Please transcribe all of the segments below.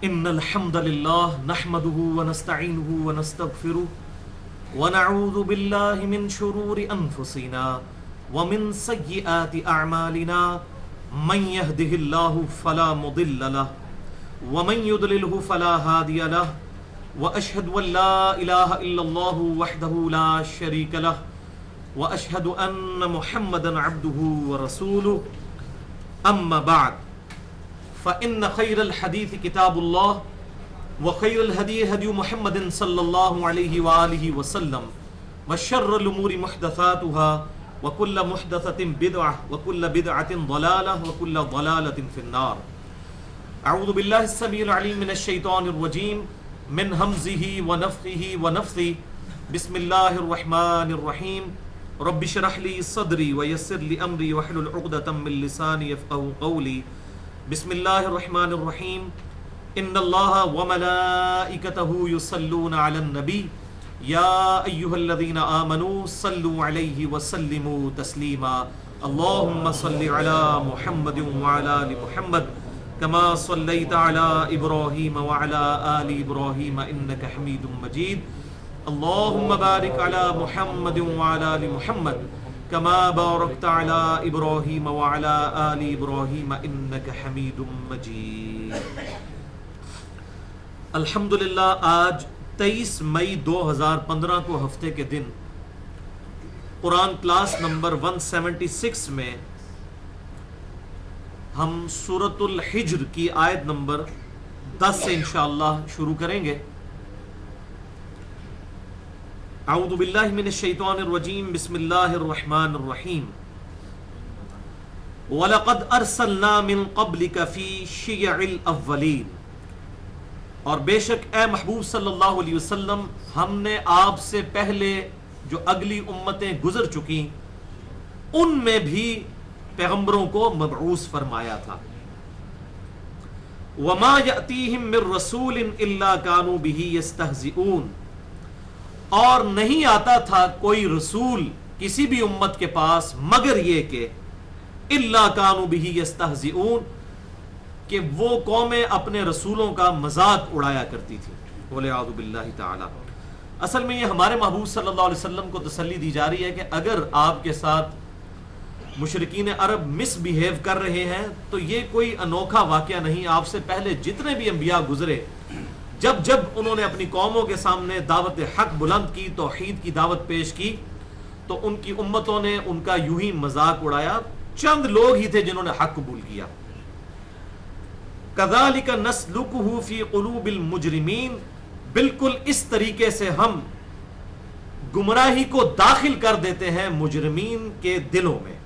إن الحمد لله نحمده ونستعينه ونستغفره ونعوذ بالله من شرور أنفسنا ومن سيئات أعمالنا من يهده الله فلا مضل له ومن يضلله فلا هادي له وأشهد أن لا إله إلا الله وحده لا شريك له وأشهد أن محمدا عبده ورسوله أما بعد فإن خير الحديث كتاب الله وخير الهدي هدي محمد صلى الله عليه وآله وسلم وشر الأمور محدثاتها وكل محدثة بدعة وكل بدعة ضلالة وكل ضلالة في النار. أعوذ بالله السميع العليم من الشيطان الرجيم من همزه ونفخه ونفثه. بسم الله الرحمن الرحيم. رب اشرح لي صدري ويسر لي أمري واحلل عقدة من لساني يفقهوا قولي. بسم اللہ الرحمن الرحیم. ان اللہ وملائکتہ یصلون علی النبی یا ایہا الذین آمنوا صلوا علیہ وسلموا تسلیما. اللہم صل علی محمد وعلی آل محمد کما صلیت علی ابراہیم وعلی آل ابراہیم انک حمید مجید. اللہم بارک علی محمد وعلی آل محمد کما بارکت علی ابراہیم وعلی آل ابراہیم انک حمید مجید. الحمدللہ آج 23 مئی 2015 کو ہفتے کے دن قرآن کلاس نمبر 176 میں ہم سورۃ الحجر کی آیت نمبر 10 سے انشاءاللہ شروع کریں گے. اعوذ باللہ من الشیطان الرجیم. بسم اللہ الرحمن الرحیم. وَلَقَدْ أَرْسَلْنَا مِن قَبْلِكَ فِي شِيَعِ الْأَوَّلِينَ. اور بے شک اے محبوب صلی اللہ علیہ وسلم ہم نے آپ سے پہلے جو اگلی امتیں گزر چکی ان میں بھی پیغمبروں کو مبعوث فرمایا تھا. وَمَا يَأْتِيهِم مِّن رَّسُولٍ إِلَّا كَانُوا بِهِ يَسْتَهْزِئُونَ. اور نہیں آتا تھا کوئی رسول کسی بھی امت کے پاس مگر یہ کہ الا کانوا بہ یستہزئون کہ وہ قومیں اپنے رسولوں کا مذاق اڑایا کرتی تھی. والعیاذ باللہ تعالی. اصل میں یہ ہمارے محبوب صلی اللہ علیہ وسلم کو تسلی دی جا رہی ہے کہ اگر آپ کے ساتھ مشرکین عرب مس بیہیو کر رہے ہیں تو یہ کوئی انوکھا واقعہ نہیں. آپ سے پہلے جتنے بھی انبیاء گزرے جب انہوں نے اپنی قوموں کے سامنے دعوت حق بلند کی توحید کی دعوت پیش کی تو ان کی امتوں نے ان کا یوں ہی مذاق اڑایا. چند لوگ ہی تھے جنہوں نے حق قبول کیا. کذالک نسلکہ فی قلوب المجرمین. بالکل اس طریقے سے ہم گمراہی کو داخل کر دیتے ہیں مجرمین کے دلوں میں.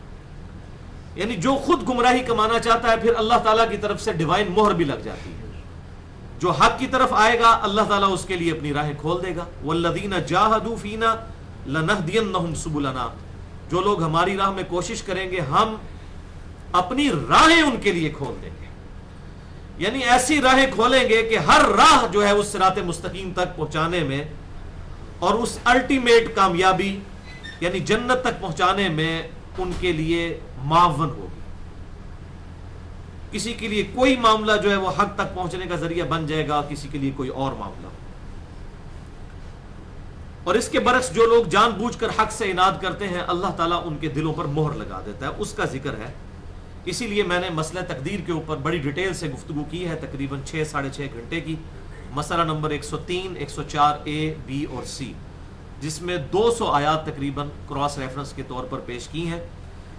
یعنی جو خود گمراہی کمانا چاہتا ہے پھر اللہ تعالیٰ کی طرف سے ڈیوائن مہر بھی لگ جاتی ہے. جو حق کی طرف آئے گا اللہ تعالیٰ اس کے لیے اپنی راہیں کھول دے گا. والذین جاہدوا فینا لنہدینہم سبلنا. جو لوگ ہماری راہ میں کوشش کریں گے ہم اپنی راہیں ان کے لیے کھول دیں گے. یعنی ایسی راہیں کھولیں گے کہ ہر راہ جو ہے اس صراط مستقیم تک پہنچانے میں اور اس الٹیمیٹ کامیابی یعنی جنت تک پہنچانے میں ان کے لیے معاون ہوگی. کسی کے لیے کوئی معاملہ جو ہے وہ حق تک پہنچنے کا ذریعہ بن جائے گا, کسی کے لیے کوئی اور معاملہ. اور اس کے برعکس جو لوگ جان بوجھ کر حق سے اناد کرتے ہیں اللہ تعالیٰ ان کے دلوں پر مہر لگا دیتا ہے. اس کا ذکر ہے. اسی لیے میں نے مسئلہ تقدیر کے اوپر بڑی ڈیٹیل سے گفتگو کی ہے تقریباً 6-6.5 گھنٹے کی. مسئلہ نمبر 103, 104 A, B اور C جس میں 200 آیات تقریباً کراس ریفرنس کے طور پر پیش کی ہیں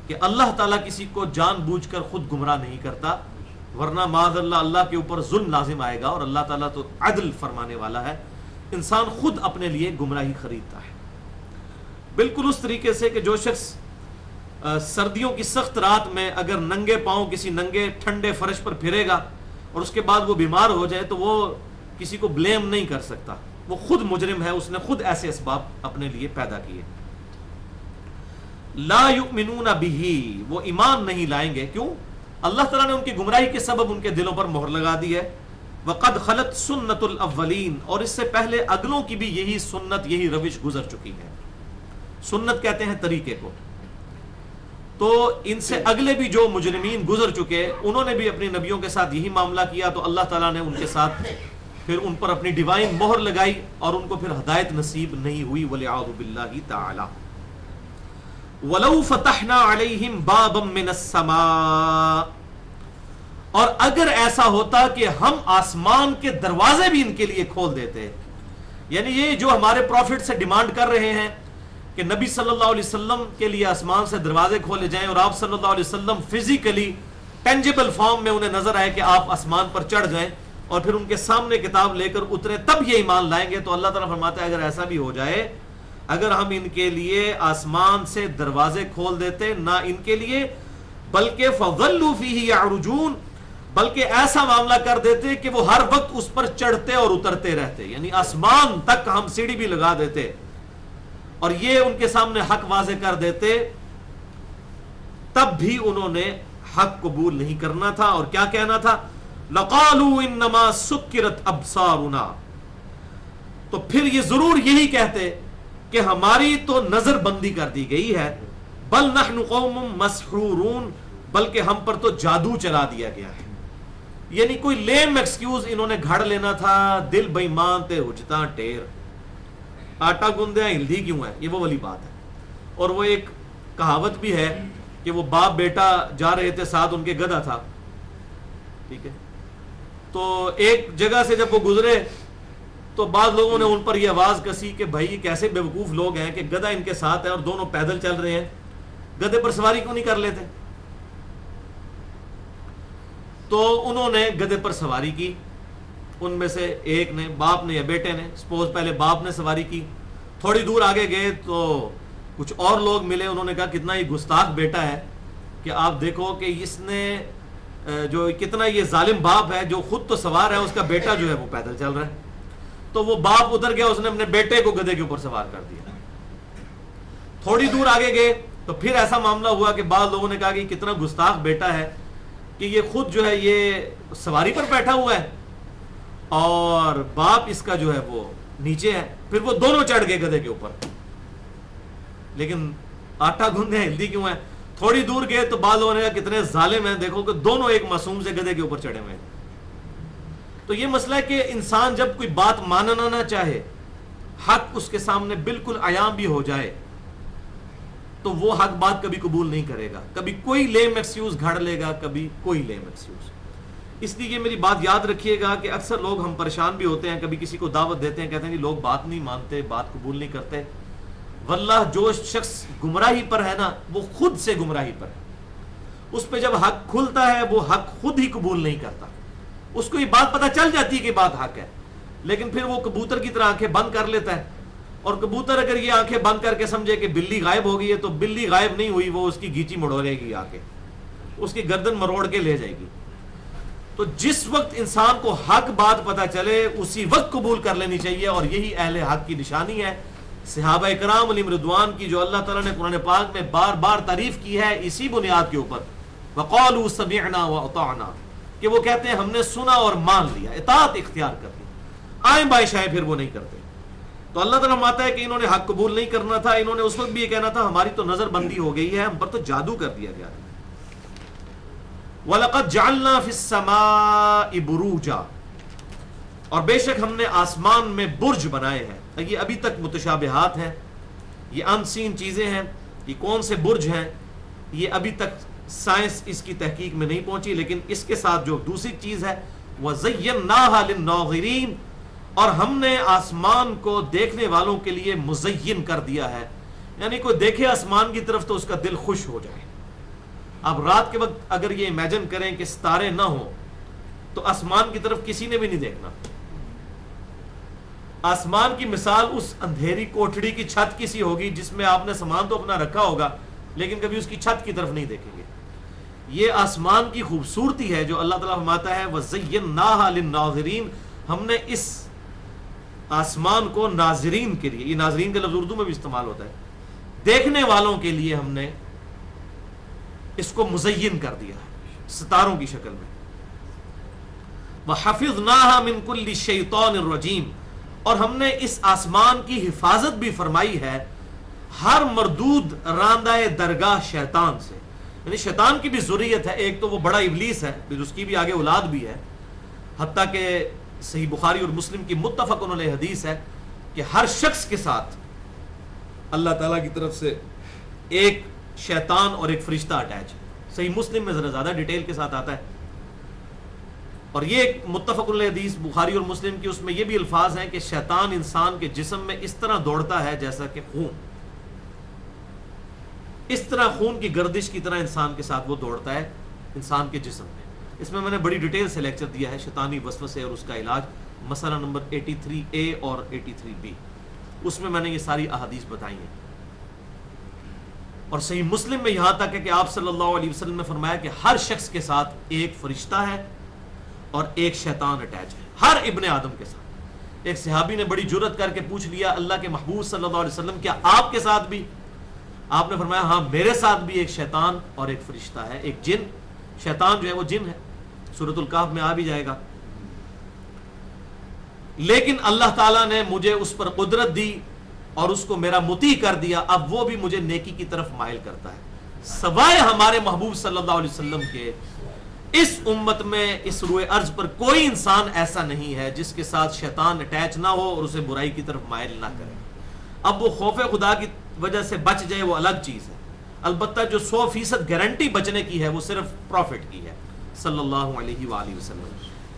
کہ اللہ تعالیٰ کسی کو جان بوجھ کر خود گمراہ نہیں کرتا ورنہ معاذ اللہ اللہ کے اوپر ظلم لازم آئے گا. اور اللہ تعالیٰ تو عدل فرمانے والا ہے. انسان خود اپنے لیے گمراہی خریدتا ہے. بالکل اس طریقے سے کہ جو شخص سردیوں کی سخت رات میں اگر ننگے پاؤں کسی ننگے ٹھنڈے فرش پر پھرے گا اور اس کے بعد وہ بیمار ہو جائے تو وہ کسی کو بلیم نہیں کر سکتا. وہ خود مجرم ہے, اس نے خود ایسے اسباب اپنے لیے پیدا کیے. لا یؤمنون بہ. وہ ایمان نہیں لائیں گے. کیوں؟ اللہ تعالیٰ نے ان کی گمراہی کے سبب ان کے دلوں پر مہر لگا دی ہے. وقد خلت سنت الاولین. اور اس سے پہلے اگلوں کی بھی یہی سنت یہی روش گزر چکی ہے. سنت کہتے ہیں طریقے کو. تو ان سے اگلے بھی جو مجرمین گزر چکے انہوں نے بھی اپنے نبیوں کے ساتھ یہی معاملہ کیا، تو اللہ تعالیٰ نے ان کے ساتھ پھر ان پر اپنی ڈیوائن مہر لگائی اور ان کو پھر ہدایت نصیب نہیں ہوئی، وَلِعَاذُ بِاللَّهِ تَعَالَى وَلَوْ فَتَحْنَا عَلَيْهِمْ بَابًا مِّنَ السَّمَاءِ، اور اگر ایسا ہوتا کہ ہم آسمان کے دروازے بھی ان کے لیے کھول دیتے، یعنی یہ جو ہمارے پروفٹ سے ڈیمانڈ کر رہے ہیں کہ نبی صلی اللہ علیہ وسلم کے لیے آسمان سے دروازے کھولے جائیں اور آپ صلی اللہ علیہ وسلم فزیکلی ٹینجیبل فارم میں انہیں نظر آئے کہ آپ آسمان پر چڑھ جائیں اور پھر ان کے سامنے کتاب لے کر اترے تب یہ ایمان لائیں گے، تو اللہ تعالیٰ فرماتا ہے اگر ایسا بھی ہو جائے، اگر ہم ان کے لیے آسمان سے دروازے کھول دیتے، نہ ان کے لیے بلکہ فَظَلُّوا فِيهِ يَعْرُجُونَ، بلکہ ایسا معاملہ کر دیتے کہ وہ ہر وقت اس پر چڑھتے اور اترتے رہتے، یعنی آسمان تک ہم سیڑھی بھی لگا دیتے اور یہ ان کے سامنے حق واضح کر دیتے، تب بھی انہوں نے حق قبول نہیں کرنا تھا اور کیا کہنا تھا؟ لَقَالُوا إِنَّمَا سُكِّرَتْ أَبْصَارُنَا، تو پھر یہ ضرور یہی کہتے کہ ہماری تو نظر بندی کر دی گئی ہے، بل نحن قوم مسحورون، بلکہ ہم پر تو جادو چلا دیا گیا ہے. یعنی کوئی لیم ایکسکیوز انہوں نے گھڑ لینا تھا، دل بے ایمان تے حجتاں ٹیر، آٹا گوندیاں ہلدی کیوں ہے، یہ وہ والی بات ہے. اور وہ ایک کہاوت بھی ہے کہ وہ باپ بیٹا جا رہے تھے، ساتھ ان کے گدھا تھا، ٹھیک ہے، تو ایک جگہ سے جب وہ گزرے تو بعض لوگوں نے ان پر یہ آواز کسی کہ بھائی کیسے بیوقوف لوگ ہیں کہ گدھا ان کے ساتھ ہے اور دونوں پیدل چل رہے ہیں، گدھے پر سواری کیوں نہیں کر لیتے؟ تو انہوں نے گدھے پر سواری کی، ان میں سے ایک نے، باپ نے یا بیٹے نے، سپوز پہلے باپ نے سواری کی. تھوڑی دور آگے گئے تو کچھ اور لوگ ملے، انہوں نے کہا کتنا یہ گستاخ بیٹا ہے کہ آپ دیکھو کہ اس نے جو کتنا یہ ظالم باپ ہے جو خود تو سوار ہے، اس کا بیٹا جو ہے وہ پیدل چل رہا ہے. تو وہ باپ اتر گیا، اس نے اپنے بیٹے کو گدھے کے اوپر سوار کر دیا. تھوڑی دور آگے گئے تو پھر ایسا معاملہ ہوا کہ بعض لوگوں نے کہا کہ کتنا گستاخ بیٹا ہے کہ یہ خود جو ہے یہ سواری پر بیٹھا ہوا ہے اور باپ اس کا جو ہے وہ نیچے ہے. پھر وہ دونوں چڑھ گئے گدھے کے اوپر، لیکن آٹا گوندے ہلدی کیوں ہے. تھوڑی دور گئے تو بعض لوگوں نے کہا کتنے ظالم ہیں، دیکھو کہ دونوں ایک معصوم سے گدھے کے اوپر چڑھے ہوئے ہیں. تو یہ مسئلہ ہے کہ انسان جب کوئی بات ماننا نہ چاہے، حق اس کے سامنے بالکل عیاں بھی ہو جائے، تو وہ حق بات کبھی قبول نہیں کرے گا. کبھی کوئی لیم ایکسکیوز گھڑ لے گا، کبھی کوئی لیم ایکسکیوز. اس لیے یہ میری بات یاد رکھیے گا کہ اکثر لوگ ہم پریشان بھی ہوتے ہیں، کبھی کسی کو دعوت دیتے ہیں، کہتے ہیں کہ لوگ بات نہیں مانتے، بات قبول نہیں کرتے. واللہ جو شخص گمراہی پر ہے نا، وہ خود سے گمراہی پر ہے. اس پہ جب حق کھلتا ہے وہ حق خود ہی قبول نہیں کرتا. اس کو یہ بات پتہ چل جاتی ہے کہ بات حق ہے، لیکن پھر وہ کبوتر کی طرح آنکھیں بند کر لیتا ہے. اور کبوتر اگر یہ آنکھیں بند کر کے سمجھے کہ بلی غائب ہو گئی ہے، تو بلی غائب نہیں ہوئی، وہ اس کی گیچی مڑوڑے گی، آ کے اس کی گردن مروڑ کے لے جائے گی. تو جس وقت انسان کو حق بات پتہ چلے اسی وقت قبول کر لینی چاہیے، اور یہی اہل حق کی نشانی ہے. صحابہ کرام علیہم رضوان کی جو اللہ تعالیٰ نے قرآن پاک میں بار بار تعریف کی ہے اسی بنیاد کے اوپر، وقالوا سمعنا واطعنا، کہ وہ کہتے ہیں ہم نے سنا اور مان لیا، اطاعت اختیار کر لی. آئیں بائیں شائیں پھر وہ نہیں کرتے. تو اللہ تعالیٰ فرماتا ہے کہ انہوں نے حق قبول نہیں کرنا تھا. انہوں نے اس وقت بھی یہ کہنا تھا ہماری تو نظر بندی ہو گئی ہے، ہم پر تو جادو کر دیا گیا. وَلَقَدْ جَعَلْنَا فِي السَّمَاءِ بُرُوجًا، اور بے شک ہم نے آسمان میں برج بنائے ہیں. یہ ابھی تک متشابہات ہیں، یہ ان سین چیزیں ہیں. یہ کون سے برج ہیں یہ ابھی تک سائنس اس کی تحقیق میں نہیں پہنچی، لیکن اس کے ساتھ جو دوسری چیز ہے وَزَيَّنَّاهَا لِلنَّاظِرِينَ، اور ہم نے آسمان کو دیکھنے والوں کے لیے مزین کر دیا ہے. یعنی کوئی دیکھے آسمان کی طرف تو اس کا دل خوش ہو جائے. اب رات کے وقت اگر یہ امیجن کریں کہ ستارے نہ ہوں تو آسمان کی طرف کسی نے بھی نہیں دیکھنا. آسمان کی مثال اس اندھیری کوٹڑی کی چھت کی سی ہوگی جس میں آپ نے سامان تو اپنا رکھا ہوگا لیکن کبھی اس کی چھت کی طرف نہیں دیکھیں گے. یہ آسمان کی خوبصورتی ہے جو اللہ تعالیٰ فرماتا ہے وَزَيَّنَّاهَا لِلنَّاظِرِينَ، ہم نے اس آسمان کو ناظرین کے لیے، یہ ناظرین کا لفظ اردو میں بھی استعمال ہوتا ہے، دیکھنے والوں کے لیے ہم نے اس کو مزین کر دیا ستاروں کی شکل میں. وَحَفِظْنَاهَا مِن كُلِّ شَيْطَانٍ الرَّجِيمٍ، اور ہم نے اس آسمان کی حفاظت بھی فرمائی ہے ہر مردود راندہ درگاہ شیطان سے. یعنی شیطان کی بھی ذریت ہے، ایک تو وہ بڑا ابلیس ہے، پھر اس کی بھی آگے اولاد بھی ہے، حتیٰ کہ صحیح بخاری اور مسلم کی متفق علیہ حدیث ہے کہ ہر شخص کے ساتھ اللہ تعالیٰ کی طرف سے ایک شیطان اور ایک فرشتہ اٹیچ ہے. صحیح مسلم میں ذرا زیادہ ڈیٹیل کے ساتھ آتا ہے، اور یہ ایک متفق علیہ حدیث بخاری اور مسلم کی، اس میں یہ بھی الفاظ ہیں کہ شیطان انسان کے جسم میں اس طرح دوڑتا ہے جیسا کہ خون، اس طرح خون کی گردش کی طرح انسان کے ساتھ وہ دوڑتا ہے انسان کے جسم میں. اس میں نے بڑی ڈیٹیل سے لیکچر دیا ہے شیطانی وسوسے اور اس کا علاج، مسئلہ نمبر 83A اور 83B، اس میں نے یہ ساری احادیث بتائی ہیں. اور صحیح مسلم میں یہاں تک ہے کہ آپ صلی اللہ علیہ وسلم نے فرمایا کہ ہر شخص کے ساتھ ایک فرشتہ ہے اور ایک شیطان اٹیچ ہے، ہر ابن آدم کے ساتھ. ایک صحابی نے بڑی جرت کر کے پوچھ لیا اللہ کے محبوب صلی اللہ علیہ وسلم کیا آپ کے ساتھ بھی؟ آپ نے فرمایا ہاں میرے ساتھ بھی ایک شیطان اور ایک فرشتہ ہے، ایک جن. شیطان جو ہے وہ جن ہے، سورۃ الکہف میں آ بھی جائے گا. لیکن اللہ تعالیٰ نے مجھے اس پر قدرت دی اور اس کو میرا مطیع کر دیا، اب وہ بھی مجھے نیکی کی طرف مائل کرتا ہے. سوائے ہمارے محبوب صلی اللہ علیہ وسلم کے اس امت میں اس روئے ارض پر کوئی انسان ایسا نہیں ہے جس کے ساتھ شیطان اٹیچ نہ ہو اور اسے برائی کی طرف مائل نہ کرے. اب وہ خوف خدا کی وجہ سے بچ جائے وہ الگ چیز ہے، البتہ جو 100% گارنٹی بچنے کی ہے وہ صرف پروفٹ کی ہے صلی اللہ علیہ وآلہ وسلم.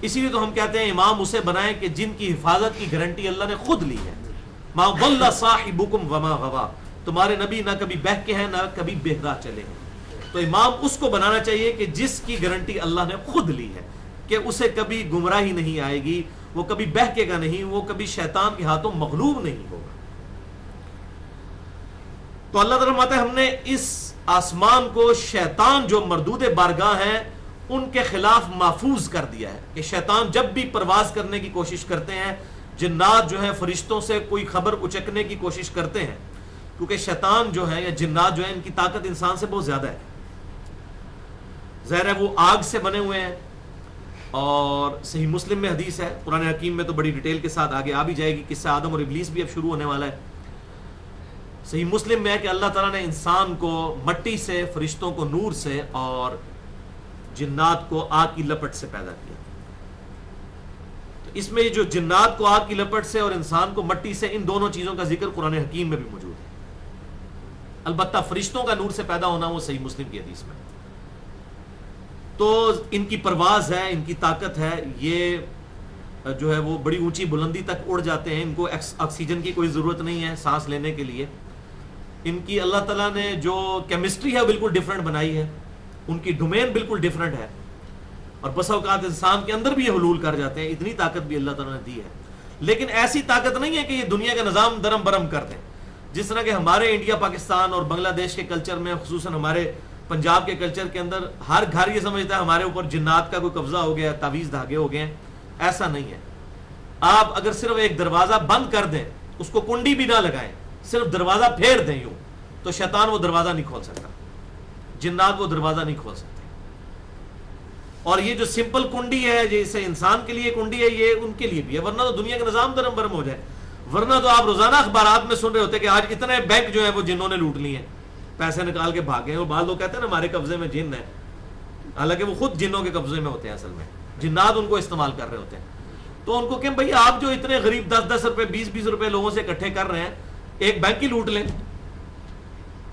اسی لیے تو ہم کہتے ہیں امام اسے بنائیں کہ جن کی حفاظت کی گارنٹی اللہ نے خود لی ہے. ما ضل صاحبکم وما غوا، تمہارے نبی نہ کبھی بہکے ہیں نہ کبھی بہرا چلے ہیں. تو امام اس کو بنانا چاہیے کہ جس کی گارنٹی اللہ نے خود لی ہے کہ اسے کبھی گمراہی نہیں آئے گی، وہ کبھی بہکے گا نہیں، وہ کبھی شیطان کے ہاتھوں مغلوب نہیں ہوگا. تو اللہ تعالیٰ فرماتا ہے ہم نے اس آسمان کو شیطان جو مردود بارگاہ ہیں ان کے خلاف محفوظ کر دیا ہے کہ شیطان جب بھی پرواز کرنے کی کوشش کرتے ہیں، جنات جو ہیں فرشتوں سے کوئی خبر اچکنے کی کوشش کرتے ہیں، کیونکہ شیطان جو ہے یا جنات جو ہیں ان کی طاقت انسان سے بہت زیادہ ہے. ظاہر ہے وہ آگ سے بنے ہوئے ہیں، اور صحیح مسلم میں حدیث ہے، قرآن حکیم میں تو بڑی ڈیٹیل کے ساتھ آگے آ بھی جائے گی، قصہ آدم اور ابلیس بھی اب شروع ہونے والا ہے. صحیح مسلم میں ہے کہ اللہ تعالیٰ نے انسان کو مٹی سے، فرشتوں کو نور سے اور جنات کو آگ کی لپٹ سے پیدا کیا. تو اس میں جو جنات کو آگ کی لپٹ سے اور انسان کو مٹی سے، ان دونوں چیزوں کا ذکر قرآن حکیم میں بھی موجود ہے. البتہ فرشتوں کا نور سے پیدا ہونا وہ صحیح مسلم کی حدیث میں. تو ان کی پرواز ہے، ان کی طاقت ہے، یہ جو ہے وہ بڑی اونچی بلندی تک اڑ جاتے ہیں. ان کو آکسیجن کی کوئی ضرورت نہیں ہے سانس لینے کے لیے. ان کی اللہ تعالیٰ نے جو کیمسٹری ہے بالکل ڈیفرنٹ بنائی ہے، ان کی ڈومین بالکل ڈیفرنٹ ہے، اور بسا اوقات انسان کے اندر بھی یہ حلول کر جاتے ہیں. اتنی طاقت بھی اللہ تعالیٰ نے دی ہے، لیکن ایسی طاقت نہیں ہے کہ یہ دنیا کا نظام درم برم کر دیں. جس طرح کہ ہمارے انڈیا، پاکستان اور بنگلہ دیش کے کلچر میں، خصوصاً ہمارے پنجاب کے کلچر کے اندر ہر گھر یہ سمجھتا ہے ہمارے اوپر جنات کا کوئی قبضہ ہو گیا، تعویذ دھاگے ہو گئے ہیں. ایسا نہیں ہے. آپ اگر صرف ایک دروازہ بند کر دیں، اس کو کنڈی بھی نہ لگائیں، صرف دروازہ پھیر دیں یوں، تو شیطان وہ دروازہ نہیں کھول سکتا، جنات وہ دروازہ نہیں کھول سکتے. اور یہ جو سمپل کنڈی ہے جیسے انسان کے لیے کنڈی ہے، یہ ان کے لیے بھی ہے، ورنہ تو دنیا کا نظام درم برم ہو جائے. ورنہ تو آپ روزانہ اخبارات میں سن رہے ہوتے کہ آج اتنے بینک جو ہے وہ جنوں نے لوٹ لیے ہیں، پیسے نکال کے بھاگے ہیں. اور بعض لوگ کہتے ہیں نا ہمارے قبضے میں جن ہے، حالانکہ وہ خود جنوں کے قبضے میں ہوتے ہیں. اصل میں جنات ان کو استعمال کر رہے ہوتے ہیں. تو ان کو کہ بھئی آپ جو اتنے غریب 10-10 روپے 20-20 روپے لوگوں سے اکٹھے کر رہے ہیں، ایک بینک ہی لوٹ لیں.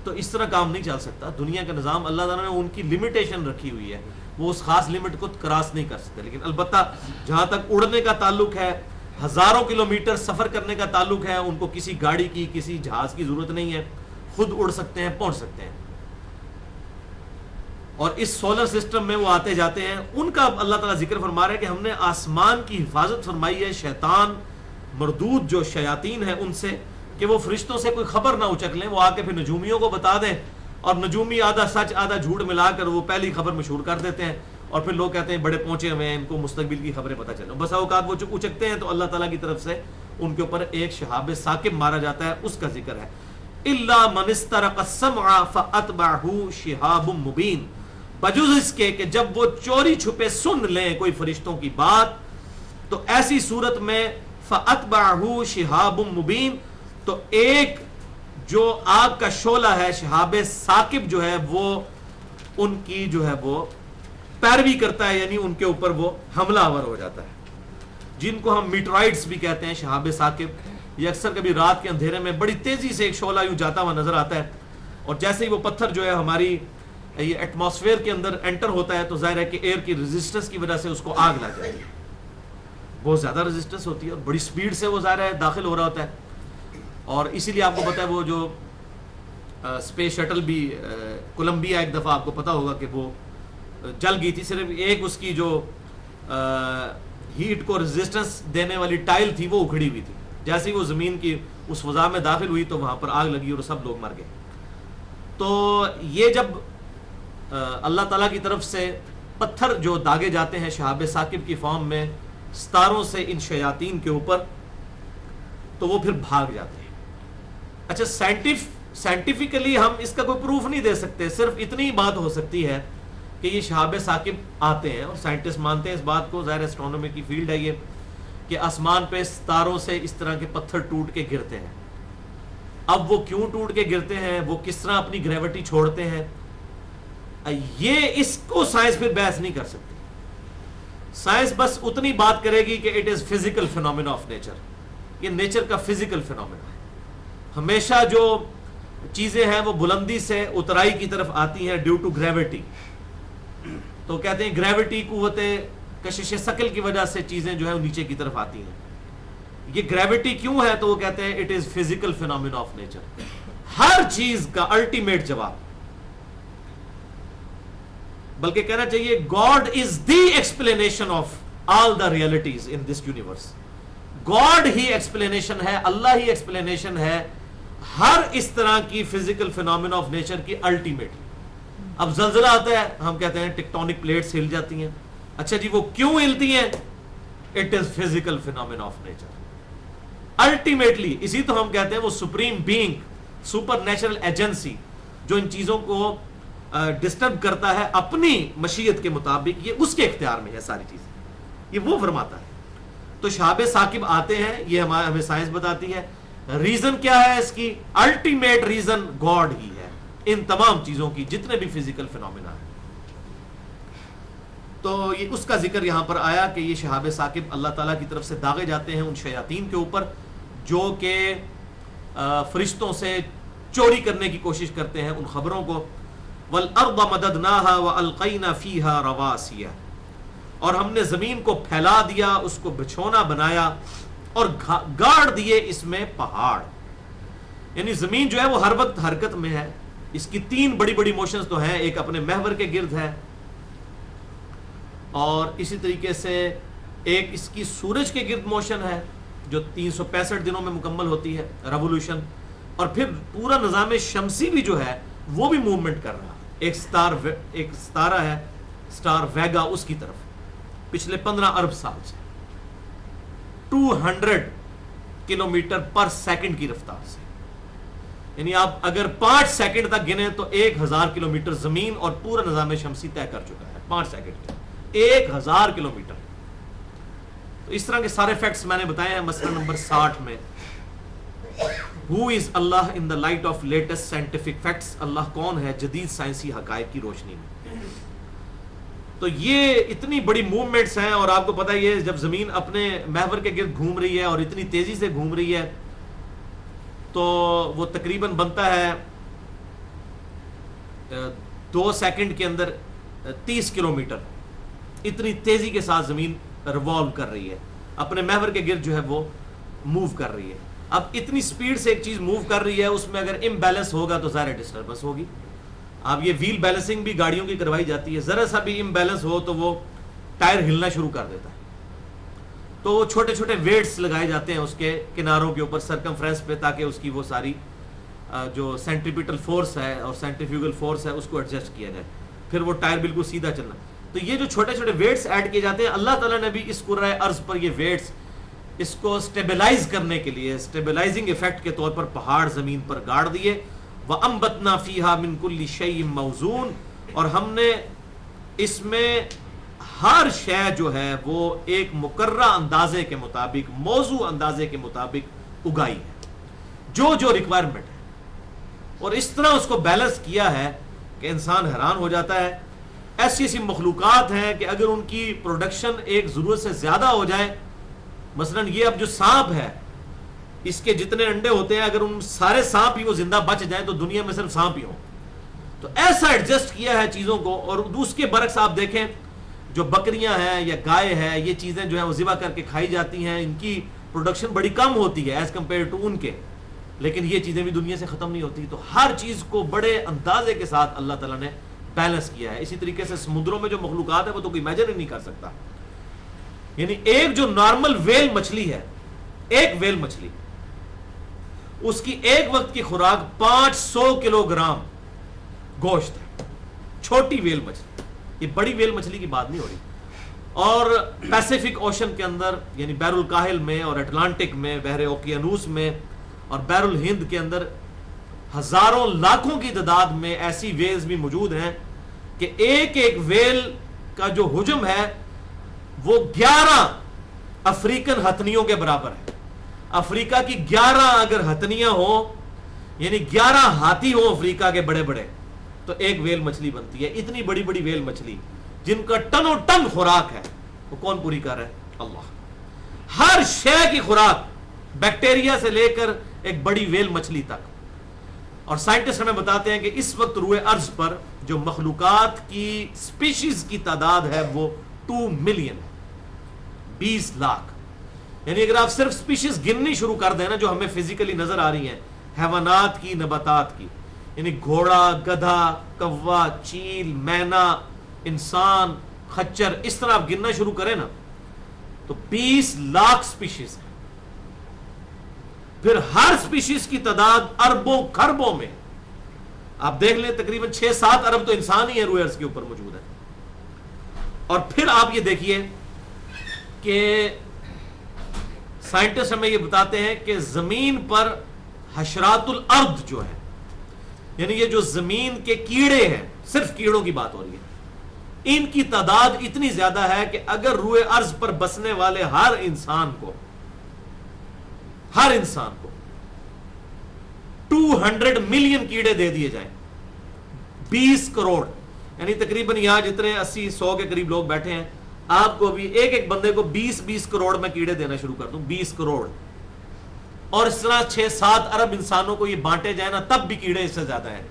تو اس طرح کام نہیں چل سکتا. دنیا کا نظام اللہ تعالیٰ نے ان کی لمیٹیشن رکھی ہوئی ہے، وہ اس خاص لمٹ کو کراس نہیں کر سکتے. لیکن البتہ جہاں تک اڑنے کا تعلق ہے، ہزاروں کلومیٹر سفر کرنے کا تعلق ہے، ان کو کسی گاڑی کی، کسی جہاز کی ضرورت نہیں ہے، خود اڑ سکتے ہیں، پہنچ سکتے ہیں. اور اس سولر سسٹم میں وہ آتے جاتے ہیں. ان کا اللہ تعالیٰ ذکر فرما رہے ہیں کہ ہم نے آسمان کی حفاظت فرمائی ہے شیطان مردود جو شیاطین ہیں ان سے، کہ وہ فرشتوں سے کوئی خبر نہ اچک لیں. وہ آ کے پھر نجومیوں کو بتا دیں، اور نجومی آدھا سچ آدھا جھوٹ ملا کر وہ پہلی خبر مشہور کر دیتے ہیں، اور پھر لوگ کہتے ہیں بڑے پہنچے ہوئے ہیں، ان کو مستقبل کی خبریں پتہ چلیں. بسا اوقات وہ اچکتے ہیں تو اللہ تعالیٰ کی طرف سے ان کے اوپر ایک شہاب ثاقب مارا جاتا ہے. اس کا ذکر ہے الا من استرق السمع فاتبعه شهاب مبین، بجز اس کے کہ جب وہ چوری چھپے سن لیں کوئی فرشتوں کی بات، تو ایسی صورت میں فاتبعه شهاب مبین، تو ایک جو آگ کا شعلہ ہے، شہاب ثاقب جو ہے وہ ان کی جو ہے وہ پیروی کرتا ہے، یعنی ان کے اوپر وہ حملہ آور ہو جاتا ہے، جن کو ہم میٹرائٹس بھی کہتے ہیں، شہاب ثاقب۔ یہ اکثر کبھی رات کے اندھیرے میں بڑی تیزی سے ایک شعلہ یوں جاتا ہوا نظر آتا ہے، اور جیسے ہی وہ پتھر جو ہے ہماری یہ ایٹماسفیئر کے اندر انٹر ہوتا ہے تو ظاہر ہے کہ ایئر کی ریزسٹنس کی وجہ سے اس کو آگ لگ جائے گی، بہت زیادہ ریزسٹنس ہوتی ہے اور بڑی سپیڈ سے وہ ظاہر ہے داخل ہو رہا ہوتا ہے، اور اسی لیے آپ کو پتا ہے وہ جو اسپیس شٹل بھی کولمبیا ایک دفعہ آپ کو پتا ہوگا کہ وہ جل گئی تھی، صرف ایک اس کی جو ہیٹ کو ریزسٹنس دینے والی ٹائل تھی وہ اکھڑی ہوئی تھی، جیسے ہی وہ زمین کی اس فضا میں داخل ہوئی تو وہاں پر آگ لگی اور سب لوگ مر گئے۔ تو یہ جب اللہ تعالیٰ کی طرف سے پتھر جو داغے جاتے ہیں شہاب ثاقب کی فارم میں ستاروں سے ان شیاطین کے اوپر، تو وہ پھر بھاگ جاتے ہیں۔ اچھا، سائنٹیفکلی ہم اس کا کوئی پروف نہیں دے سکتے، صرف اتنی بات ہو سکتی ہے کہ یہ شہاب ثاقب آتے ہیں، اور سائنٹسٹ مانتے ہیں اس بات کو، ظاہر اسٹرونومی کی فیلڈ ہے یہ، کہ آسمان پہ ستاروں سے اس طرح کے پتھر ٹوٹ کے گرتے ہیں۔ اب وہ کیوں ٹوٹ کے گرتے ہیں، وہ کس طرح اپنی گریوٹی چھوڑتے ہیں، یہ اس کو سائنس پھر بحث نہیں کر سکتی۔ سائنس بس اتنی بات کرے گی کہ it is physical phenomena of nature, یہ نیچر کا فزیکل فینومینا ہے۔ ہمیشہ جو چیزیں ہیں وہ بلندی سے اترائی کی طرف آتی ہیں ڈیو ٹو گریوٹی، تو کہتے ہیں گریوٹی قوت کشش ثقل کی وجہ سے چیزیں جو ہے وہ نیچے کی طرف آتی ہیں۔ یہ گریوٹی کیوں ہے تو وہ کہتے ہیں it is physical phenomena of nature. ہر چیز کا الٹیمیٹ جواب، بلکہ کہنا چاہیے God is the explanation of all the realities in this universe. God ہی ایکسپلینیشن ہے، اللہ ہی ایکسپلینیشن ہے ہر اس طرح کی فزیکل فینومینا آف نیچر کی الٹیمیٹ۔ اب زلزلہ آتا ہے، ہم کہتے ہیں ٹیکٹونک پلیٹس ہل جاتی ہیں، اچھا جی وہ کیوں ہلتی ہیں؟ It is physical phenomena of nature ultimately. اسی تو ہم کہتے ہیں وہ supreme being, super natural agency جو ان چیزوں کو ڈسٹرب کرتا ہے اپنی مشیت کے مطابق، یہ اس کے اختیار میں ہے ساری چیزیں، یہ وہ فرماتا ہے۔ تو شہاب ثاقب آتے ہیں، یہ ہمیں سائنس بتاتی ہے۔ ریزن کیا ہے اس کی؟ الٹیمیٹ ریزن گاڈ ہی ہے ان تمام چیزوں کی، جتنے بھی فزیکل فینومینا ہیں۔ تو یہ اس کا ذکر یہاں پر آیا کہ یہ شہاب ثاقب اللہ تعالیٰ کی طرف سے داغے جاتے ہیں ان شیاطین کے اوپر جو کہ فرشتوں سے چوری کرنے کی کوشش کرتے ہیں ان خبروں کو۔ وَالْأَرْضَ مَدَدْنَاهَا وَأَلْقَيْنَا فِيهَا رَوَاسِيَ، اور ہم نے زمین کو پھیلا دیا، اس کو بچھونا بنایا اور گاڑ دیے اس میں پہاڑ۔ یعنی زمین جو ہے وہ ہر وقت حرکت میں ہے، اس کی تین بڑی بڑی موشنز تو ہیں، ایک اپنے محور کے گرد ہے، اور اسی طریقے سے ایک اس کی سورج کے گرد موشن ہے جو 365 دنوں میں مکمل ہوتی ہے، ریولوشن، اور پھر پورا نظام شمسی بھی جو ہے وہ بھی موومنٹ کر رہا ہے۔ ایک ستارہ ہے سٹار ویگا، اس کی طرف پچھلے 15 ارب سال سے 200 کلومیٹر پر سیکنڈ کی رفتار سے، یعنی آپ اگر 5 سیکنڈ تک گنے تو 1000 کلومیٹر زمین اور پورا نظام شمسی طے کر چکا ہے 5 سیکنڈ میں 1000 کلومیٹر۔ تو اس طرح کے سارے فیکٹس میں نے بتائے ہیں مسئلہ نمبر 60 میں۔ Who is Allah in the light of latest scientific facts؟ اللہ کون ہے جدید سائنسی حقائق کی روشنی میں؟ تو یہ اتنی بڑی موومنٹس ہیں، اور آپ کو پتہ ہے یہ جب زمین اپنے محور کے گرد گھوم رہی ہے اور اتنی تیزی سے گھوم رہی ہے تو وہ تقریباً بنتا ہے 2 سیکنڈ کے اندر 30 کلومیٹر، اتنی تیزی کے ساتھ زمین ریوالو کر رہی ہے، اپنے محور کے گرد جو ہے وہ موو کر رہی ہے۔ اب اتنی سپیڈ سے ایک چیز موو کر رہی ہے، اس میں اگر امبیلنس ہوگا تو ظاہر ڈسٹربنس ہوگی۔ اب یہ ویل بیلنسنگ بھی گاڑیوں کی کروائی جاتی ہے، ذرا سا بھی امبیلنس ہو تو وہ ٹائر ہلنا شروع کر دیتا ہے، تو وہ چھوٹے چھوٹے ویٹس لگائے جاتے ہیں اس کے کناروں کے اوپر سرکمفرنس پہ، تاکہ اس کی وہ ساری جو سینٹریپیٹل فورس ہے اور سینٹریفیوگل فورس ہے اس کو ایڈجسٹ کیا جائے، پھر وہ ٹائر بالکل سیدھا چلنا۔ تو یہ جو چھوٹے چھوٹے ویٹس ایڈ کیے جاتے ہیں، اللہ تعالیٰ نے بھی اس کرۂ ارض پر یہ ویٹس اس کو سٹیبلائز کرنے کے لیے سٹیبلائزنگ ایفیکٹ کے طور پر پہاڑ زمین پر گاڑ دیے۔ وَأَنبَتْنَا فِيهَا مِن كُلِّ شَيْءٍ مَوْزُونٍ، اور ہم نے اس میں ہر شے جو ہے وہ ایک مقررہ اندازے کے مطابق، موضوع اندازے کے مطابق اگائی ہے، جو ریکوائرمنٹ ہے، اور اس طرح اس کو بیلنس کیا ہے کہ انسان حیران ہو جاتا ہے. ایسی ایسی مخلوقات ہیں کہ اگر ان کی پروڈکشن ایک ضرورت سے زیادہ ہو جائے، مثلا یہ اب جو سانپ ہے اس کے جتنے انڈے ہوتے ہیں اگر ان سارے سانپ ہی وہ زندہ بچ جائیں تو دنیا میں صرف سانپ ہی ہوں. تو ایسا ایڈجسٹ کیا ہے چیزوں کو. اور اس کے برعکس آپ دیکھیں جو بکریاں ہیں یا گائے ہے، یہ چیزیں جو ہیں وہ ذبح کر کے کھائی جاتی ہیں، ان کی پروڈکشن بڑی کم ہوتی ہے ایز کمپیئر ٹو ان کے، لیکن یہ چیزیں بھی دنیا سے ختم نہیں ہوتی. تو ہر چیز کو بڑے اندازے کے ساتھ اللہ تعالیٰ نے بیلنس کیا ہے. اسی طریقے سے سمندروں میں جو مخلوقات ہے وہ تو کوئی امیجن ہی نہیں کر سکتا. یعنی ایک جو نارمل ویل مچھلی ہے، ایک ویل مچھلی، اس کی ایک وقت کی خوراک 500 کلو گرام گوشت ہے. چھوٹی ویل مچھلی، یہ بڑی ویل مچھلی کی بات نہیں ہو رہی. اور پیسیفک اوشن کے اندر یعنی بحر الکاہل میں اور اٹلانٹک میں، بحر اوقیانوس میں اور بحر الہند کے اندر ہزاروں لاکھوں کی تعداد میں ایسی ویلز بھی موجود ہیں کہ ایک ایک ویل کا جو حجم ہے وہ 11 افریقن ہتھنیوں کے برابر ہے. افریقہ کی 11 اگر ہتھنیاں ہوں یعنی 11 ہاتھی ہوں افریقہ کے بڑے بڑے تو ایک ویل مچھلی بنتی ہے. اتنی بڑی بڑی ویل مچھلی جن کا ٹنوں ٹن خوراک ہے وہ کون پوری کر رہا ہے؟ اللہ. ہر شے کی خوراک بیکٹیریا سے لے کر ایک بڑی ویل مچھلی تک. اور سائنٹسٹ ہمیں بتاتے ہیں کہ اس وقت روئے ارض پر جو مخلوقات کی سپیشیز کی تعداد ہے وہ 2 ملین ہے، 20 لاکھ. یعنی اگر آپ صرف سپیشیز گننی شروع کر دیں نا جو ہمیں فزیکلی نظر آ رہی ہیں، حیوانات کی، نباتات کی، یعنی گھوڑا، گدھا، کوا، چیل، مینا، انسان، خچر، اس طرح آپ گننا شروع کریں نا تو 20 لاکھ سپیشیز ہیں. پھر ہر سپیشیز کی تعداد اربوں خربوں میں. آپ دیکھ لیں تقریباً 6-7 ارب تو انسان ہی ہے روئے ارض کے اوپر موجود ہے. اور پھر آپ یہ دیکھیے کہ سائنٹسٹ ہمیں یہ بتاتے ہیں کہ زمین پر حشرات الارض جو ہے، یعنی یہ جو زمین کے کیڑے ہیں، صرف کیڑوں کی بات ہو رہی ہے، ان کی تعداد اتنی زیادہ ہے کہ اگر روئے ارض پر بسنے والے ہر انسان کو 200 ملین کیڑے دے دیے جائیں، 20 کروڑ، یعنی تقریباً یہاں جتنے 80-100 کے قریب لوگ بیٹھے ہیں، آپ کو بھی ایک ایک بندے کو 20 کروڑ میں کیڑے دینا شروع کر دوں، 20 کروڑ، اور اس طرح 6-7 ارب انسانوں کو یہ بانٹے جائے نا تب بھی کیڑے اس سے زیادہ ہیں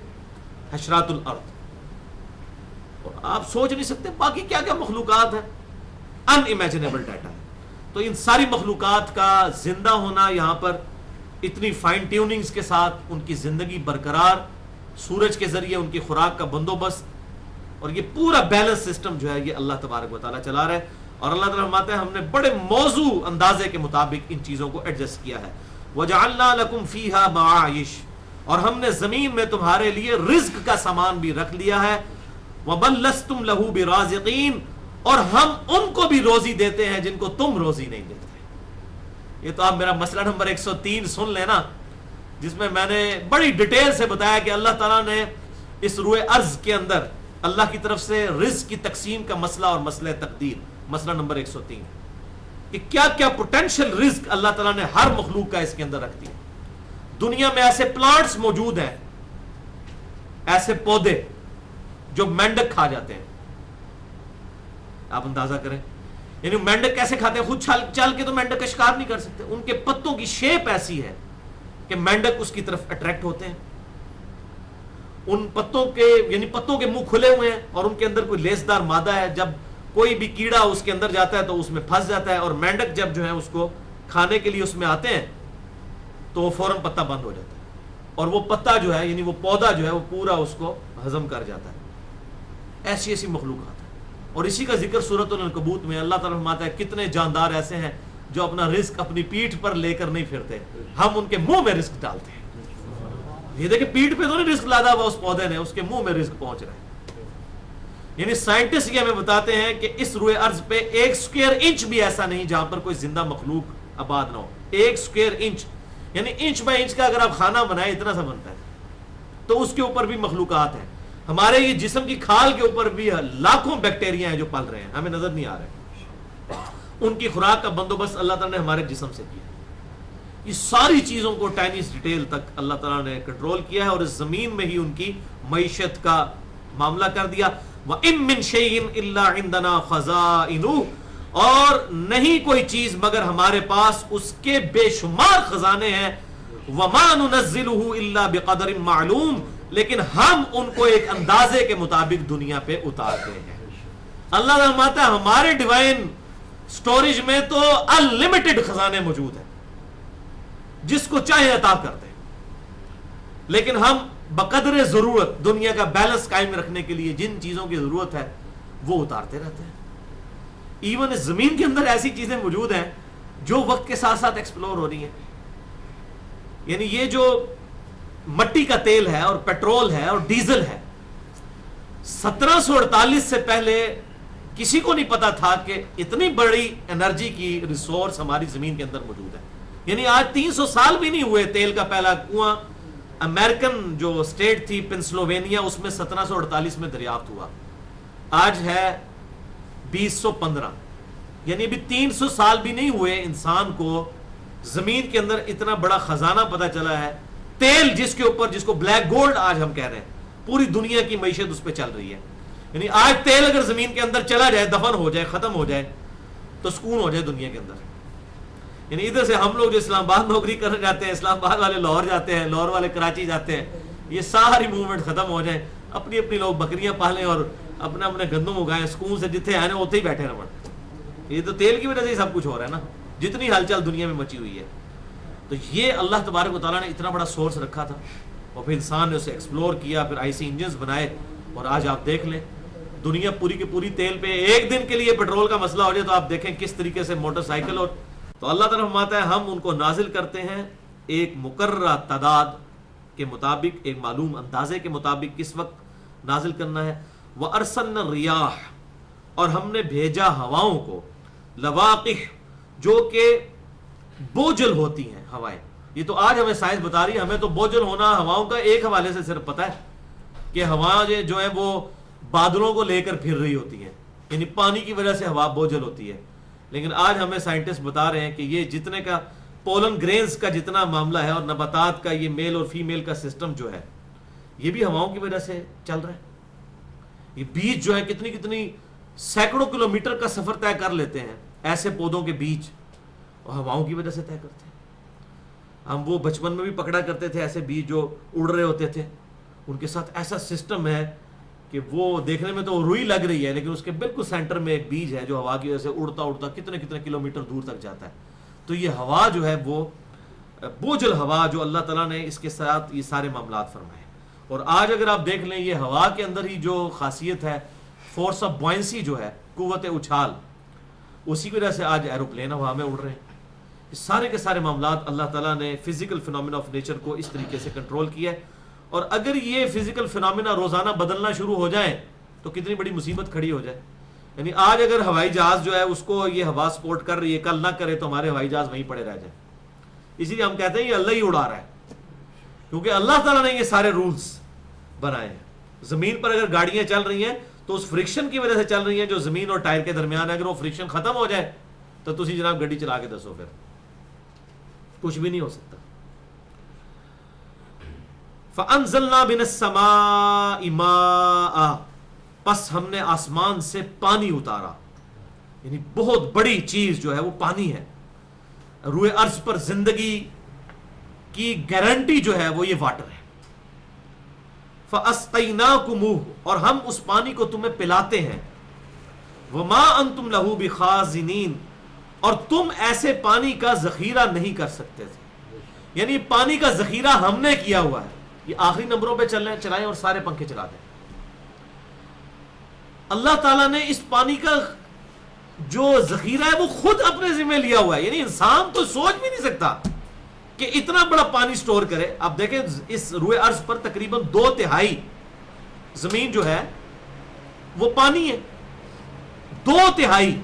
حشرات الارض. اور آپ سوچ نہیں سکتے باقی کیا کیا مخلوقات ہیں، ان امیجنیبل ڈیٹا ہے. تو ان ساری مخلوقات کا زندہ ہونا یہاں پر اتنی فائن ٹیوننگز کے ساتھ، ان کی زندگی برقرار، سورج کے ذریعے ان کی خوراک کا بندوبست، اور یہ پورا بیلنس سسٹم جو ہے یہ اللہ تبارک و تعالیٰ چلا رہا ہے. اور اللہ تعالیٰ فرماتے ہیں ہم نے بڑے موضوع اندازے کے مطابق ان چیزوں کو ایڈجسٹ کیا ہے. وَجَعَلْنَا لَكُمْ فِيهَا مَعَائِشْ، اور ہم نے زمین میں تمہارے لیے رزق کا سامان بھی رکھ لیا ہے. وَبَلْ لَسْتُمْ لَهُ بِرَازِقِينَ، اور ہم ان کو بھی روزی دیتے ہیں جن کو تم روزی نہیں دیتے. یہ تو آپ میرا مسئلہ نمبر 103 سن لینا، جس میں میں نے بڑی ڈیٹیل سے بتایا کہ اللہ تعالیٰ نے اس روئے ارض کے اندر اللہ کی طرف سے رزق کی تقسیم کا مسئلہ اور مسئلہ تقدیر، مسئلہ نمبر 103، کہ کیا کیا پوٹینشل رزق اللہ تعالیٰ نے ہر مخلوق کا اس کے اندر رکھ دیا. دنیا میں ایسے پلانٹس موجود ہیں، ایسے پودے جو مینڈک کھا جاتے ہیں. آپ اندازہ کریں، یعنی مینڈک کیسے کھاتے ہیں؟ خود چل کے تو مینڈک کا شکار نہیں کر سکتے. ان کے پتوں کی شیپ ایسی ہے کہ مینڈک اس کی طرف اٹریکٹ ہوتے ہیں. ان پتوں کے یعنی پتوں کے منہ کھلے ہوئے ہیں اور ان کے اندر کوئی لیسدار مادہ ہے، جب کوئی بھی کیڑا اس کے اندر جاتا ہے تو اس میں پھنس جاتا ہے، اور مینڈک جب جو ہے اس کو کھانے کے لیے اس میں آتے ہیں تو وہ فوراً پتا بند ہو جاتا ہے، اور وہ پتا جو ہے یعنی وہ پودا جو ہے وہ پورا اس کو ہضم کر جاتا ہے. ایسی ایسی مخلوقات ہیں. اور اسی کا ذکر سورۃ العنکبوت میں اللہ تعالیٰ فرماتا ہے کتنے جاندار ایسے ہیں جو اپنا رزق اپنی پیٹھ پر لے کر نہیں پھرتے، ہم ان کے منہ میں رزق ڈالتے ہیں. یہ دیکھیں پیٹھ پہ تو نہیں رزق لادا ہوا اس پودے نے، اس کے منہ میں رزق پہنچ رہا ہے. یعنی سائنٹسٹ یہ ہمیں بتاتے ہیں کہ اس روئے ارض پہ 1 اسکوائر انچ بھی ایسا نہیں جہاں پر کوئی زندہ مخلوق آباد نہ ہو. 1 اسکوائر انچ یعنی انچ بائی انچ کا اگر آپ کھانا بنائیں اتنا سا بنتا ہے، تو اس کے اوپر بھی مخلوقات ہیں. ہمارے یہ جسم کی کھال کے اوپر بھی لاکھوں بیکٹیریا ہیں جو پل رہے ہیں، ہمیں نظر نہیں آ رہے. ان کی خوراک کا بندوبست اللہ تعالیٰ نے ہمارے جسم سے کیا. یہ ساری چیزوں کو ٹائنیس ڈیٹیل تک اللہ تعالیٰ نے کنٹرول کیا ہے، اور اس زمین میں ہی ان کی معیشت کا معاملہ کر دیا وَإِن مِّن شَيْءٍ إِلَّا عِندَنَا خَزَائِنُهُ، اور نہیں کوئی چیز مگر ہمارے پاس اس کے بے شمار خزانے ہیں، وَمَا نُنَزِّلُهُ إِلَّا بِقَدَرٍ مَعْلُوم، لیکن ہم ان کو ایک اندازے کے مطابق دنیا پہ اتارتے ہیں۔ اللہ فرماتا ہے ہمارے ڈیوائن سٹوریج میں تو انلمیٹڈ خزانے موجود ہیں، جس کو چاہے عطا کرتے ہیں، لیکن ہم بقدر ضرورت دنیا کا بیلنس قائم رکھنے کے لیے جن چیزوں کی ضرورت ہے وہ اتارتے رہتے ہیں۔ ایون اس زمین کے اندر ایسی چیزیں موجود ہیں جو وقت کے ساتھ ساتھ ایکسپلور ہو رہی ہیں، یعنی یہ جو مٹی کا تیل ہے اور پیٹرول ہے اور ڈیزل ہے، 1748 سے پہلے کسی کو نہیں پتا تھا کہ اتنی بڑی انرجی کی ریسورس ہماری زمین کے اندر موجود ہے۔ یعنی آج 300 سال بھی نہیں ہوئے تیل کا پہلا کنواں امریکن جو سٹیٹ تھی پنسلوینیا، اس میں 1748 میں دریافت ہوا، آج ہے 2015، یعنی ابھی 300 سال بھی نہیں ہوئے انسان کو زمین کے اندر اتنا بڑا خزانہ پتا چلا ہے۔ تیل جس کے اوپر، جس کو بلیک گولڈ آج ہم کہہ رہے ہیں، پوری دنیا کی معیشت اس پہ چل رہی ہے۔ یعنی آج تیل اگر زمین کے اندر چلا جائے، دفن ہو جائے، ختم ہو جائے، تو سکون ہو جائے دنیا کے اندر۔ یعنی ادھر سے ہم لوگ جو اسلام آباد نوکری کرنے جاتے ہیں، اسلام آباد والے لاہور جاتے ہیں، لاہور والے کراچی جاتے ہیں، یہ ساری موومنٹ ختم ہو جائیں، اپنی اپنی لوگ بکریاں پالیں اور اپنے اپنے گندم اگائیں، سکون سے جتنے آنے اتنے ہی بیٹھے رہیں۔ یہ تو تیل کی وجہ سے ہی سب کچھ ہو رہا ہے نا، جتنی ہلچل دنیا میں مچی ہوئی ہے۔ تو یہ اللہ تبارک و تعالیٰ نے اتنا بڑا سورس رکھا تھا، اور پھر انسان نے اسے ایکسپلور کیا، پھر آئی سی انجنز بنائے، اور آج آپ دیکھ لیں دنیا پوری کی پوری تیل پہ، ایک دن کے لیے پیٹرول کا مسئلہ ہو جائے تو آپ دیکھیں کس طریقے سے موٹر سائیکل۔ اور تو اللہ تعالیٰ فرماتا ہے ہم ان کو نازل کرتے ہیں ایک مقررہ تعداد کے مطابق، ایک معلوم اندازے کے مطابق کس وقت نازل کرنا ہے۔ وَأَرْسَلْنَا الرِّيَاحَ، اور ہم نے بھیجا ہواؤں کو، لواقح جو کہ بوجھل ہوتی ہیں ہوائیں۔ یہ تو آج ہمیں سائنس بتا رہی ہے، ہمیں تو بوجھل ہونا ہواؤں کا ایک حوالے سے صرف پتا ہے کہ ہوا جو ہے وہ بادلوں کو لے کر پھر رہی ہوتی ہے، یعنی پانی کی وجہ سے ہوا بوجھل ہوتی ہے۔ لیکن آج ہمیں سائنٹسٹ بتا رہے ہیں کہ یہ جتنے کا پولن گرینز کا جتنا معاملہ ہے اور نباتات کا یہ میل اور فیمیل کا سسٹم جو ہے، یہ بھی ہواؤں کی وجہ سے چل رہا ہے۔ یہ بیج جو ہے کتنی کتنی سینکڑوں کلومیٹر کا سفر طے کر لیتے ہیں، ایسے پودوں کے بیج، اور ہواؤں کی وجہ سے طے کرتے ہیں۔ ہم وہ بچپن میں بھی پکڑا کرتے تھے ایسے بیج جو اڑ رہے ہوتے تھے، ان کے ساتھ ایسا سسٹم ہے کہ وہ دیکھنے میں تو روئی لگ رہی ہے، لیکن اس کے بالکل سینٹر میں ایک بیج ہے جو ہوا کی وجہ سے اڑتا اڑتا کتنے کتنے کلومیٹر دور تک جاتا ہے۔ تو یہ ہوا جو ہے وہ بوجھل ہوا جو اللہ تعالیٰ نے اس کے ساتھ یہ سارے معاملات فرمائے۔ اور آج اگر آپ دیکھ لیں یہ ہوا کے اندر ہی جو خاصیت ہے، فورس آف بوئنسی جو ہے، قوت اچھال، اسی کی وجہ سے آج ایروپلین ہوا میں اڑ رہے ہیں۔ سارے کے سارے معاملات اللہ تعالیٰ نے فزیکل فینومینا آف نیچر کو اس طریقے سے کنٹرول کیا ہے۔ اور اگر یہ فزیکل فینومینا روزانہ بدلنا شروع ہو جائیں تو کتنی بڑی مصیبت کھڑی ہو جائے۔ یعنی آج اگر ہوائی جہاز جو ہے اس کو یہ ہوا سپورٹ کر رہی ہے، کل نہ کرے تو ہمارے ہوائی جہاز وہیں پڑے رہ جائیں۔ اسی لیے ہم کہتے ہیں یہ اللہ ہی اڑا رہا ہے، کیونکہ اللہ تعالیٰ نے یہ سارے رولز بنائے ہیں۔ زمین پر اگر گاڑیاں چل رہی ہیں تو اس فرکشن کی وجہ سے چل رہی ہیں جو زمین اور ٹائر کے درمیان ہے۔ اگر وہ فرکشن ختم ہو جائے تو تسی جناب گاڑی چلا کے دسو، پھر کچھ بھی نہیں ہو سکتا۔ فَأَنزَلْنَا مِنَ السَّمَاءِ مَاءً، پس ہم نے آسمان سے پانی اتارا، یعنی بہت بڑی چیز جو ہے وہ پانی ہے۔ روئے ارض پر زندگی کی گارنٹی جو ہے وہ یہ واٹر ہے۔ فَأَسْقَيْنَاكُمُوهُ، اور ہم اس پانی کو تمہیں پلاتے ہیں۔ وَمَا أَنْتُمْ لَهُ بِخَازِنِينَ، اور تم ایسے پانی کا ذخیرہ نہیں کر سکتے تھے، یعنی پانی کا ذخیرہ ہم نے کیا ہوا ہے۔ یہ آخری نمبروں پہ چلائیں اور سارے پنکھے چلا دیں۔ اللہ تعالیٰ نے اس پانی کا جو ذخیرہ ہے وہ خود اپنے ذمہ لیا ہوا ہے، یعنی انسان تو سوچ بھی نہیں سکتا کہ اتنا بڑا پانی سٹور کرے۔ آپ دیکھیں اس روئے ارض پر تقریباً 2/3 زمین جو ہے وہ پانی ہے، 2/3،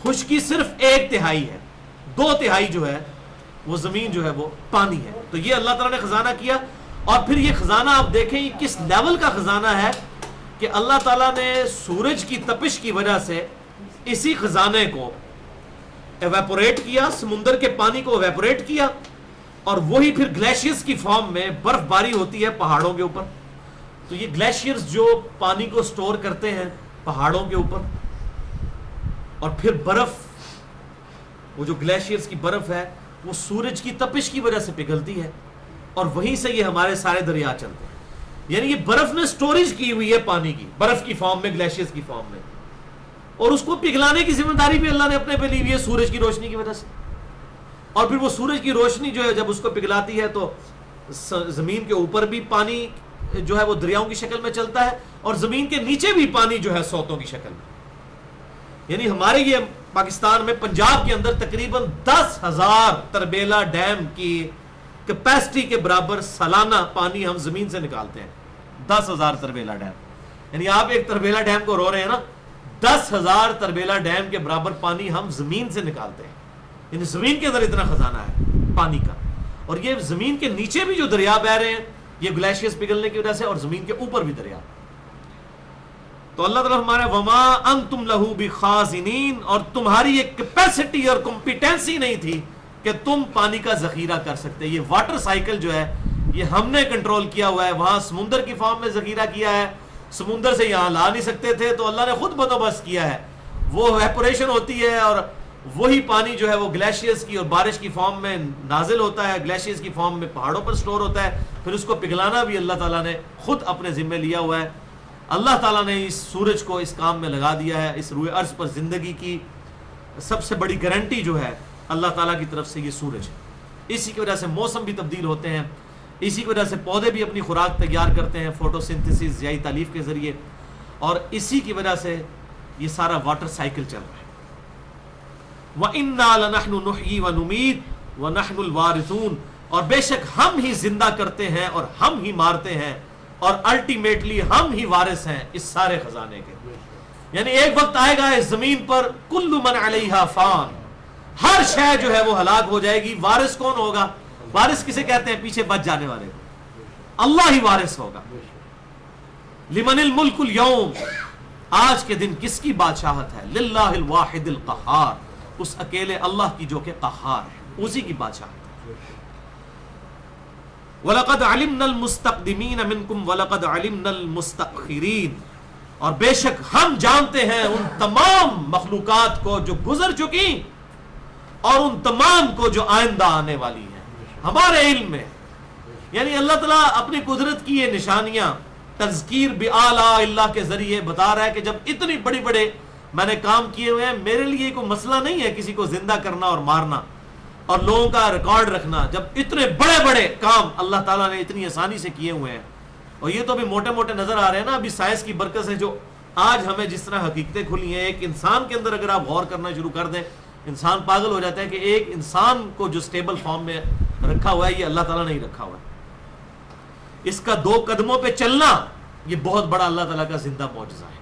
خشکی صرف 1/3 ہے، 2/3 جو ہے وہ زمین جو ہے وہ پانی ہے۔ تو یہ اللہ تعالیٰ نے خزانہ کیا، اور پھر یہ خزانہ آپ دیکھیں یہ کس لیول کا خزانہ ہے کہ اللہ تعالیٰ نے سورج کی تپش کی وجہ سے اسی خزانے کو ایویپوریٹ کیا، سمندر کے پانی کو ایویپوریٹ کیا، اور وہی پھر گلیشیئرز کی فارم میں برف باری ہوتی ہے پہاڑوں کے اوپر، تو یہ گلیشیئرز جو پانی کو سٹور کرتے ہیں پہاڑوں کے اوپر، اور پھر برف، وہ جو گلیشیئرز کی برف ہے وہ سورج کی تپش کی وجہ سے پگھلتی ہے، اور وہیں سے یہ ہمارے سارے دریا چلتے ہیں. یعنی یہ برف نے سٹوریج کی ہوئی ہے پانی کی، برف کی فارم میں، گلیشیئرز کی فارم میں، اور اس کو پگھلانے کی ذمہ داری بھی اللہ نے اپنے پہ لی ہوئی ہے سورج کی روشنی کی وجہ سے. اور پھر وہ سورج کی روشنی جو ہے جب اس کو پگھلاتی ہے تو زمین کے اوپر بھی پانی جو ہے وہ دریاؤں کی شکل میں چلتا ہے، اور زمین کے نیچے بھی پانی جو ہے سوتوں کی شکل میں. یعنی ہمارے یہ پاکستان میں پنجاب کے اندر تقریباً 10,000 تربیلا ڈیم کی کیپیسٹی کے برابر سالانہ پانی ہم زمین سے نکالتے ہیں. 10,000 تربیلا ڈیم، یعنی آپ ایک تربیلا ڈیم کو رو رہے ہیں نا، 10,000 تربیلا ڈیم کے برابر پانی ہم زمین سے نکالتے ہیں. یعنی زمین کے اندر اتنا خزانہ ہے پانی کا. اور یہ زمین کے نیچے بھی جو دریا بہ رہے ہیں یہ گلیشیئرز پگھلنے کی وجہ سے، اور زمین کے اوپر بھی دریا. تو اللہ تعالیٰ ہمارا وما انتم لہو بخازنین، اور تمہاری ایک کیپیسٹی اور کمپیٹنسی نہیں تھی کہ تم پانی کا ذخیرہ کر سکتے. یہ واٹر سائیکل جو ہے یہ ہم نے کنٹرول کیا ہوا ہے. وہاں سمندر کی فارم میں ذخیرہ کیا ہے، سمندر سے یہاں لا نہیں سکتے تھے تو اللہ نے خود بندوبست کیا ہے. وہ ایپوریشن ہوتی ہے اور وہی پانی جو ہے وہ گلیشیئرز کی اور بارش کی فارم میں نازل ہوتا ہے، گلیشیئرز کی فارم میں پہاڑوں پر سٹور ہوتا ہے. پھر اس کو پگھلانا بھی اللہ تعالیٰ نے خود اپنے ذمہ لیا ہوا ہے. اللہ تعالیٰ نے اس سورج کو اس کام میں لگا دیا ہے. اس روئے ارض پر زندگی کی سب سے بڑی گارنٹی جو ہے اللہ تعالیٰ کی طرف سے یہ سورج ہے. اسی کی وجہ سے موسم بھی تبدیل ہوتے ہیں، اسی کی وجہ سے پودے بھی اپنی خوراک تیار کرتے ہیں فوٹو سنتھسس ضیائی تالیف کے ذریعے، اور اسی کی وجہ سے یہ سارا واٹر سائیکل چل رہا ہے. وَإِنَّا لَنَحْنُ نُحْيِي وَنُمِيتُ وَنَحْنُ الْوَارِثُونَ، اور بے شک ہم ہی زندہ کرتے ہیں اور ہم ہی مارتے ہیں، اور الٹیمیٹلی ہم ہی وارث ہیں اس سارے خزانے کے. یعنی ایک وقت آئے گا اس زمین پر کل من علیہا فان، ہر شے جو ہے وہ ہلاک ہو جائے گی. وارث کون ہوگا؟ وارث کسے کہتے ہیں؟ پیچھے بچ جانے والے کو. اللہ ہی وارث ہوگا. لمن الملک اليوم، آج کے دن کس کی بادشاہت ہے؟ للہ الواحد القہار، اس اکیلے اللہ کی جو کہ قہار ہے، اسی کی بادشاہت ہے. وَلَقَدْ عَلِمْنَا الْمُسْتَقْدِمِينَ مِنْكُمْ وَلَقَدْ عَلِمْنَا الْمُسْتَأْخِرِينَ، اور بے شک ہم جانتے ہیں ان تمام مخلوقات کو جو گزر چکی اور ان تمام کو جو آئندہ آنے والی ہیں، ہمارے علم میں. یعنی اللہ تعالیٰ اپنی قدرت کی یہ نشانیاں تذکیر بآلاء اللہ کے ذریعے بتا رہا ہے کہ جب اتنی بڑی بڑے میں نے کام کیے ہوئے ہیں، میرے لیے کوئی مسئلہ نہیں ہے کسی کو زندہ کرنا اور مارنا اور لوگوں کا ریکارڈ رکھنا. جب اتنے بڑے بڑے کام اللہ تعالیٰ نے اتنی آسانی سے کیے ہوئے ہیں، اور یہ تو ابھی موٹے موٹے نظر آ رہے ہیں نا. ابھی سائنس کی برکت سے جو آج ہمیں جس طرح حقیقتیں کھلی ہیں، ایک انسان کے اندر اگر آپ غور کرنا شروع کر دیں انسان پاگل ہو جاتا ہے کہ ایک انسان کو جو سٹیبل فارم میں رکھا ہوا ہے یہ اللہ تعالیٰ نے ہی رکھا ہوا ہے. اس کا 2 قدموں پہ چلنا یہ بہت بڑا اللہ تعالیٰ کا زندہ معجزہ ہے.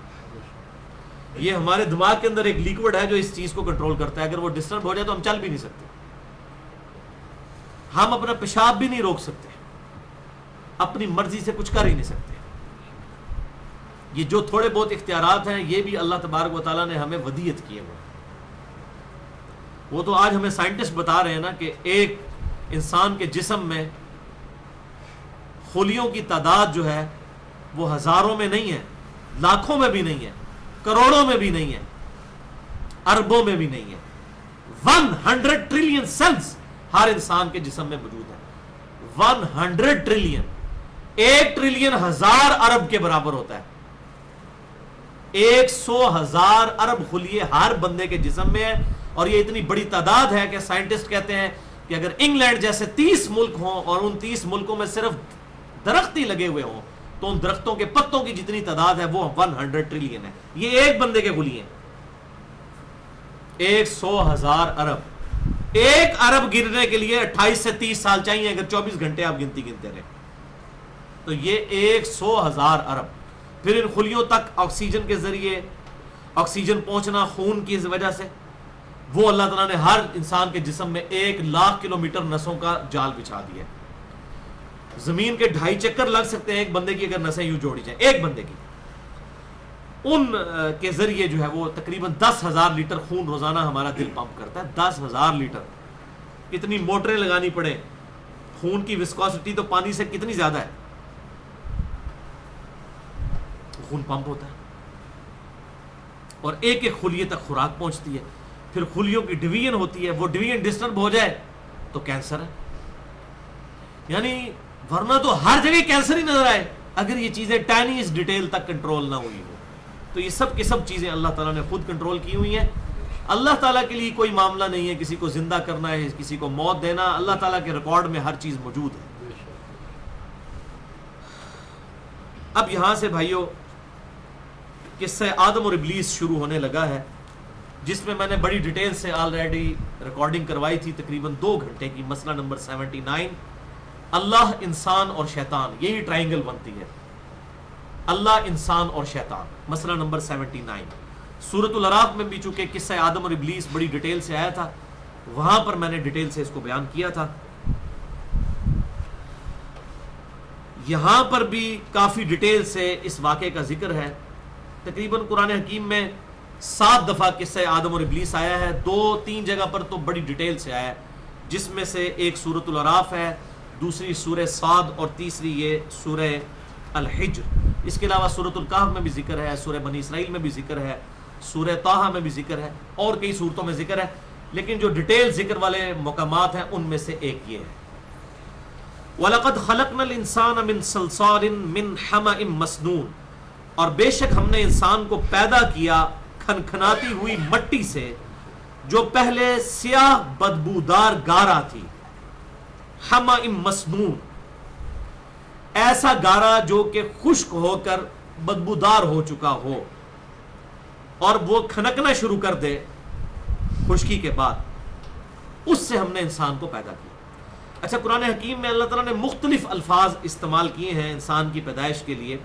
یہ ہمارے دماغ کے اندر ایک لیکوڈ ہے جو اس چیز کو کنٹرول کرتا ہے. اگر وہ ڈسٹرب ہو جائے تو ہم چل بھی نہیں سکتے، ہم اپنا پیشاب بھی نہیں روک سکتے، اپنی مرضی سے کچھ کر ہی نہیں سکتے. یہ جو تھوڑے بہت اختیارات ہیں یہ بھی اللہ تبارک و تعالیٰ نے ہمیں ودیت کیے ہوئے. وہ تو آج ہمیں سائنٹسٹ بتا رہے ہیں نا کہ ایک انسان کے جسم میں خلیوں کی تعداد جو ہے وہ ہزاروں میں نہیں ہے، لاکھوں میں بھی نہیں ہے، کروڑوں میں بھی نہیں ہے، اربوں میں بھی نہیں ہے. 100 ٹریلین سیلز ہر انسان کے جسم میں موجود ہے. 100 ٹریلین، 1 ٹریلین 1000 ارب کے برابر ہوتا ہے. 100,000 ارب خلیے ہر بندے کے جسم میں ہے. اور یہ اتنی بڑی تعداد ہے کہ سائنٹسٹ کہتے ہیں کہ اگر انگلینڈ جیسے 30 ملک ہوں اور ان 30 ملکوں میں صرف درخت ہی لگے ہوئے ہوں تو ان درختوں کے پتوں کی جتنی تعداد ہے وہ 100 ٹریلین ہے. یہ ایک بندے کے خلیے ہیں. 100,000 ارب، 1 ارب گرنے کے لیے 28 سے 30 سال چاہیے اگر 24 گھنٹے آپ گنتے رہے تو یہ 100,000 ارب. پھر ان خلیوں تک آکسیجن کے ذریعے آکسیجن پہنچنا خون کی وجہ سے، وہ اللہ تعالیٰ نے ہر انسان کے جسم میں 1,00,000 کلومیٹر نسوں کا جال بچھا دیا. زمین کے 2.5 چکر لگ سکتے ہیں ایک بندے کی اگر نسیں یوں جوڑی جائیں، ایک بندے کی. ان کے ذریعے جو ہے وہ تقریباً 10,000 لیٹر خون روزانہ ہمارا دل پمپ کرتا ہے. 10,000 لیٹر. کتنی موٹریں لگانی پڑے. خون کی وسکوسٹی تو پانی سے کتنی زیادہ ہے. خون پمپ ہوتا ہے اور ایک ایک خلیے تک خوراک پہنچتی ہے، پھر خلیوں کی ڈویژن ہوتی ہے، وہ ڈویژن ڈسٹرب ہو جائے تو کینسر ہے. یعنی ورنہ تو ہر جگہ کینسر ہی نظر آئے اگر یہ چیزیں ٹائنی اس ڈیٹیل تک کنٹرول نہ ہوئی ہو. تو یہ سب کی سب چیزیں اللہ تعالیٰ نے خود کنٹرول کی ہوئی ہیں. اللہ تعالیٰ کے لیے کوئی معاملہ نہیں ہے کسی کو زندہ کرنا ہے، کسی کو موت دینا. اللہ تعالیٰ کے ریکارڈ میں ہر چیز موجود ہے. اب یہاں سے بھائیوں قصہ آدم اور ابلیس شروع ہونے لگا ہے، جس میں میں نے بڑی ڈیٹیل سے آلریڈی ریکارڈنگ کروائی تھی تقریباً 2 گھنٹے کی. مسئلہ نمبر 79، اللہ، انسان اور شیطان، یہی ٹرائنگل بنتی ہے، اللہ، انسان اور شیطان. مسئلہ نمبر 79 سورۃ الاعراف میں بھی چونکہ قصہ آدم اور ابلیس بڑی ڈیٹیل سے آیا تھا، وہاں پر میں نے ڈیٹیل سے اس کو بیان کیا تھا. یہاں پر بھی کافی ڈیٹیل سے اس واقعے کا ذکر ہے. تقریباً قرآن حکیم میں 7 دفعہ قصہ آدم اور ابلیس آیا ہے. 2-3 جگہ پر تو بڑی ڈیٹیل سے آیا ہے، جس میں سے ایک سورۃ الاعراف ہے، دوسری سورہ صاد اور تیسری یہ سورہ الحجر. اس کے علاوہ سورۃ الکہف میں بھی ذکر ہے، سورہ بنی اسرائیل میں بھی ذکر ہے، سورہ طٰہٰ میں بھی ذکر ہے، اور کئی صورتوں میں ذکر ہے. لیکن جو ڈیٹیل ذکر والے مقامات ہیں ان میں سے ایک یہ ہے، وَلَقَدْ خَلَقْنَا الْإِنسَانَ مِنْ صَلْصَالٍ مِنْ حَمَإٍ مَسْنُونٍ، اور بے شک ہم نے انسان کو پیدا کیا کھنکھناتی ہوئی مٹی سے جو پہلے سیاہ بدبودار گارا تھی. حَمَإٍ مَسْنُونٍ، ایسا گارا جو کہ خشک ہو کر بدبودار ہو چکا ہو اور وہ کھنکنا شروع کر دے خشکی کے بعد، اس سے ہم نے انسان کو پیدا کیا. اچھا، قرآن حکیم میں اللہ تعالیٰ نے مختلف الفاظ استعمال کیے ہیں انسان کی پیدائش کے لیے.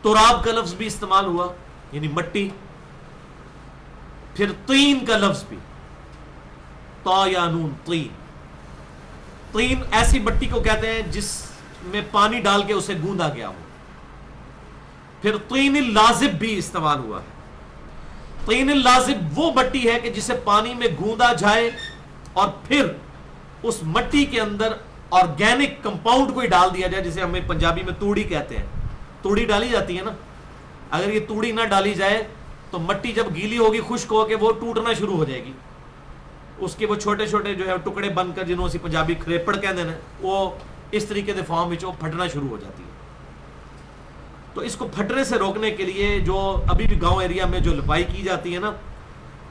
تراب کا لفظ بھی استعمال ہوا، یعنی مٹی. پھر طین کا لفظ بھی، طا یا نون، طین. طین ایسی مٹی کو کہتے ہیں جس میں پانی ڈال کے اسے گوندا گیا ہو. پھر طین اللازب بھی استعمال ہوا ہے. طین اللازب وہ مٹی ہے کہ جسے پانی میں گوندا جائے اور پھر اس مٹی کے اندر آرگینک کمپاؤنڈ کوئی ڈال دیا جائے، جسے ہمیں پنجابی میں توڑی کہتے ہیں. توڑی ڈالی جاتی ہے نا، اگر یہ توڑی نہ ڈالی جائے تو مٹی جب گیلی ہوگی، خشک ہو کے وہ ٹوٹنا شروع ہو جائے گی. اس کے وہ چھوٹے چھوٹے جو ہے ٹکڑے بن کر، جنہوں سے پنجابی کھریپڑ کہتے ہیں، وہ اس طریقے سے فارم میں پھٹنا شروع ہو جاتی ہے. تو اس کو پھٹنے سے روکنے کے لیے جو ابھی بھی گاؤں ایریا میں جو لپائی کی جاتی ہے نا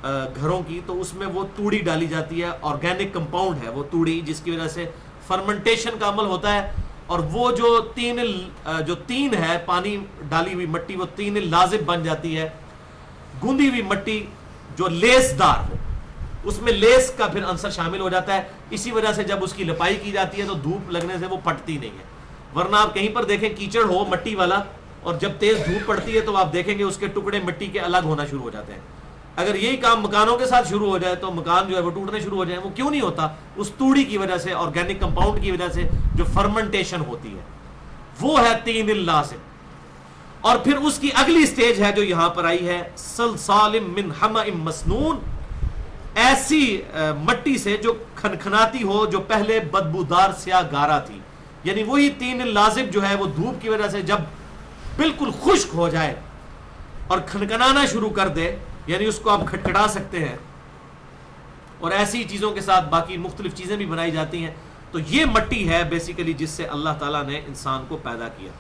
گھروں کی، تو اس میں وہ توڑی ڈالی جاتی ہے. آرگینک کمپاؤنڈ ہے وہ توڑی، جس کی وجہ سے فرمنٹیشن کا عمل ہوتا ہے. اور وہ جو تین ہے پانی ڈالی ہوئی مٹی، وہ تین لازب بن جاتی ہے. گوندی ہوئی مٹی جو لیس دار ہو، اس میں لیس کا پھر عنصر شامل ہو جاتا ہے. اسی وجہ سے جب اس کی لپائی کی جاتی ہے تو دھوپ لگنے سے وہ پھٹتی نہیں ہے. ورنہ آپ کہیں پر دیکھیں کیچڑ ہو مٹی والا، اور جب تیز دھوپ پڑتی ہے تو آپ دیکھیں گے اس کے ٹکڑے مٹی کے الگ ہونا شروع ہو جاتے ہیں. اگر یہی کام مکانوں کے ساتھ شروع ہو جائے تو مکان جو ہے وہ ٹوٹنے شروع ہو جائیں. وہ کیوں نہیں ہوتا؟ اس توڑی کی وجہ سے، آرگینک کمپاؤنڈ کی وجہ سے جو فرمنٹیشن ہوتی ہے، وہ ہے طین اللازب. اور پھر اس کی اگلی سٹیج ہے جو یہاں پر آئی ہے، صلصال من حمأ مسنون، ایسی مٹی سے جو کھنکھناتی ہو، جو پہلے بدبودار سیاہ گارا تھی. یعنی وہی طین اللازب جو ہے وہ دھوپ کی وجہ سے جب بالکل خشک ہو جائے اور کھنکھنانا شروع کر دے، یعنی اس کو آپ کھٹکھٹا سکتے ہیں، اور ایسی چیزوں کے ساتھ باقی مختلف چیزیں بھی بنائی جاتی ہیں. تو یہ مٹی ہے بیسیکلی جس سے اللہ تعالیٰ نے انسان کو پیدا کیا.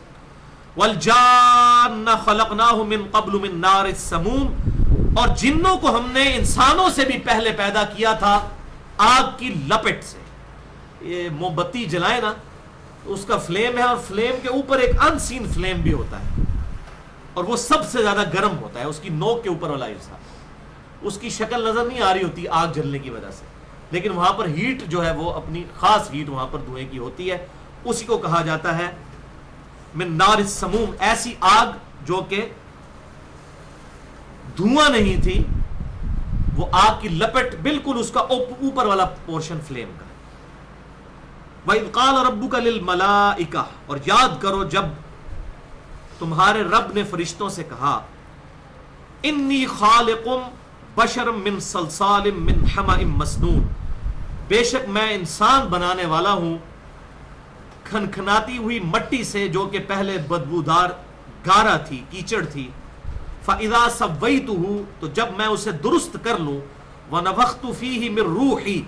وَالْجَانَّ خَلَقْنَاهُ مِن قَبْلُ مِن نَارِ السَّمُومِ، اور جنوں کو ہم نے انسانوں سے بھی پہلے پیدا کیا تھا آگ کی لپٹ سے. یہ موم بتی جلائے نا، اس کا فلیم ہے، اور فلیم کے اوپر ایک ان سین فلیم بھی ہوتا ہے، اور وہ سب سے زیادہ گرم ہوتا ہے. اس کی نوک کے اوپر والا حصہ، اس کی شکل نظر نہیں آ رہی ہوتی آگ جلنے کی وجہ سے، لیکن وہاں پر ہیٹ جو ہے وہ اپنی خاص ہیٹ وہاں پر دھوئیں کی ہوتی ہے. اسی کو کہا جاتا ہے من نار السموم، ایسی آگ جو کہ دھواں نہیں تھی، وہ آگ کی لپٹ بالکل اس کا اوپر والا پورشن فلیم کا. وَإِذْ قَالَ رَبُّكَ لِلْمَلَائِكَةِ، اور یاد کرو جب تمہارے رب نے فرشتوں سے کہا، انی خالق بشر من صلصال من حمأ مسنون، بے شک میں انسان بنانے والا ہوں کھنکھناتی ہوئی مٹی سے جو کہ پہلے بدبودار گارا تھی، کیچڑ تھی. فَإِذَا سَوَّيْتُهُ تو جب میں اسے درست کر لوں، وَنَفَخْتُ فِيهِ مِن رُوحِي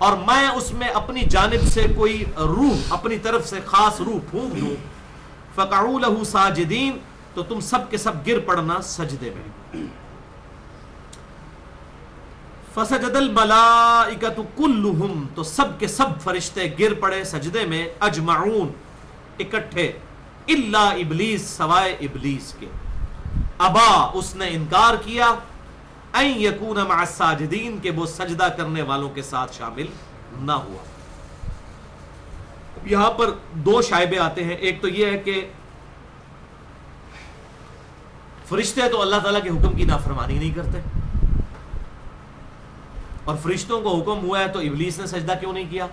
اور میں اس میں اپنی جانب سے کوئی روح، اپنی طرف سے خاص روح پھونک دوں، فَقَعُوا لَهُ سَاجِدِينَ تو تم سب کے سب گر پڑنا سجدے میں. فَسَجَدَ الْمَلَائِكَةُ كُلُّهُمْ تو سب کے سب فرشتے گر پڑے سجدے میں، اجمعون اکٹھے، الا ابلیس سوائے ابلیس کے. ابا اس نے انکار کیا، ان یکون مع الساجدین کہ وہ سجدہ کرنے والوں کے ساتھ شامل نہ ہوا. یہاں پر دو شائبے آتے ہیں. ایک تو یہ ہے کہ فرشتے تو اللہ تعالیٰ کے حکم کی نافرمانی نہیں کرتے، اور فرشتوں کو حکم ہوا ہے تو ابلیس نے سجدہ کیوں نہیں کیا؟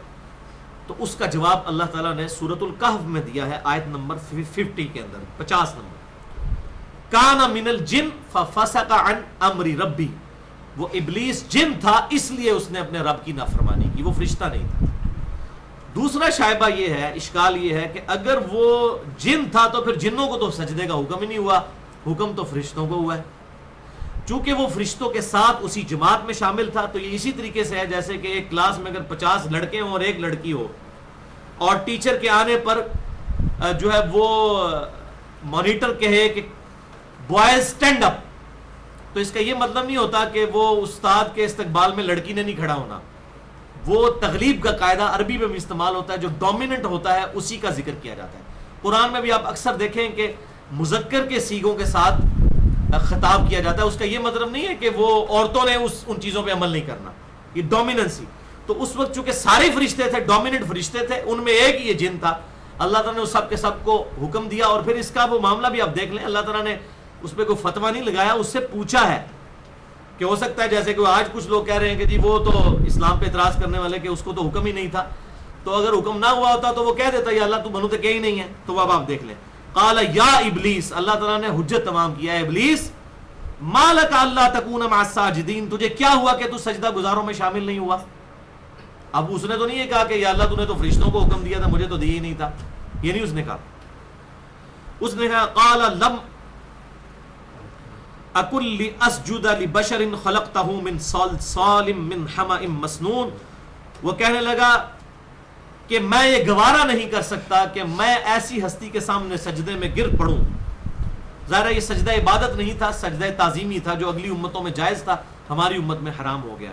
تو اس کا جواب اللہ تعالیٰ نے سورۃ الکہف میں دیا ہے، آیت نمبر 50 کے اندر، 50 نمبر. کان من الجن ففسق عن امر ربی، وہ ابلیس جن تھا اس لیے اس نے اپنے رب کی نافرمانی کی، وہ فرشتہ نہیں تھا. دوسرا شائبہ یہ ہے، اشکال یہ ہے کہ اگر وہ جن تھا تو پھر جنوں کو تو سجدے کا حکم ہی نہیں ہوا، حکم تو فرشتوں کو ہوا ہے. چونکہ وہ فرشتوں کے ساتھ اسی جماعت میں شامل تھا تو یہ اسی طریقے سے ہے جیسے کہ ایک کلاس میں اگر 50 لڑکے ہوں اور ایک لڑکی ہو، اور ٹیچر کے آنے پر جو ہے وہ مانیٹر کہے کہ بوائز سٹینڈ اپ، تو اس کا یہ مطلب نہیں ہوتا کہ وہ استاد کے استقبال میں لڑکی نے نہیں کھڑا ہونا. وہ تغلیب کا قاعدہ عربی میں بھی استعمال ہوتا ہے، جو ڈومیننٹ ہوتا ہے اسی کا ذکر کیا جاتا ہے. قرآن میں بھی آپ اکثر دیکھیں کہ مذکر کے صیغوں کے ساتھ خطاب کیا جاتا ہے. اس کا یہ مطلب نہیں ہے کہ وہ عورتوں نے ان چیزوں پہ عمل نہیں کرنا، یہ ڈومیننسی. تو اس وقت چونکہ سارے فرشتے تھے، ڈومیننٹ فرشتے تھے، ان میں ایک یہ جن تھا، اللہ تعالیٰ نے اس سب کے سب کو حکم دیا. اور پھر اس کا وہ معاملہ بھی آپ دیکھ لیں، اللہ تعالیٰ نے اس پہ کوئی فتویٰ نہیں لگایا، اس سے پوچھا ہے کہ ہو سکتا ہے جیسے کہ آج کچھ لوگ کہہ رہے ہیں کہ جی وہ تو اسلام پہ اعتراض کرنے والے کہ اس کو تو حکم ہی نہیں تھا، تو اگر حکم نہ ہوا ہوتا تو وہ کہہ دیتا یا اللہ تو بنو تو کہ ہی نہیں ہے. تو اب آپ دیکھ لیں، قال یا ابلیس، اللہ تعالیٰ نے حجت تمام کیا ہے، ابلیس ما لک الا تکون مع الساجدین، تجھے کیا ہوا کہ تو سجدہ گزاروں میں شامل نہیں ہوا؟ اب اس نے تو نہیں یہ کہا کہ یا اللہ تو نے تو فرشتوں کو حکم دیا تھا، مجھے تو دیا ہی نہیں تھا، یہ نہیں اس نے کہا. اس نے کہا قال لم اکل لاسجد لبشر خلقتہ من صلصال من حمأ مسنون، وہ کہنے لگا کہ میں یہ گوارا نہیں کر سکتا کہ میں ایسی ہستی کے سامنے سجدے میں گر پڑوں. ظاہر ہے یہ سجدہ عبادت نہیں تھا، سجدہ تعظیمی تھا، جو اگلی امتوں میں جائز تھا، ہماری امت میں حرام ہو گیا.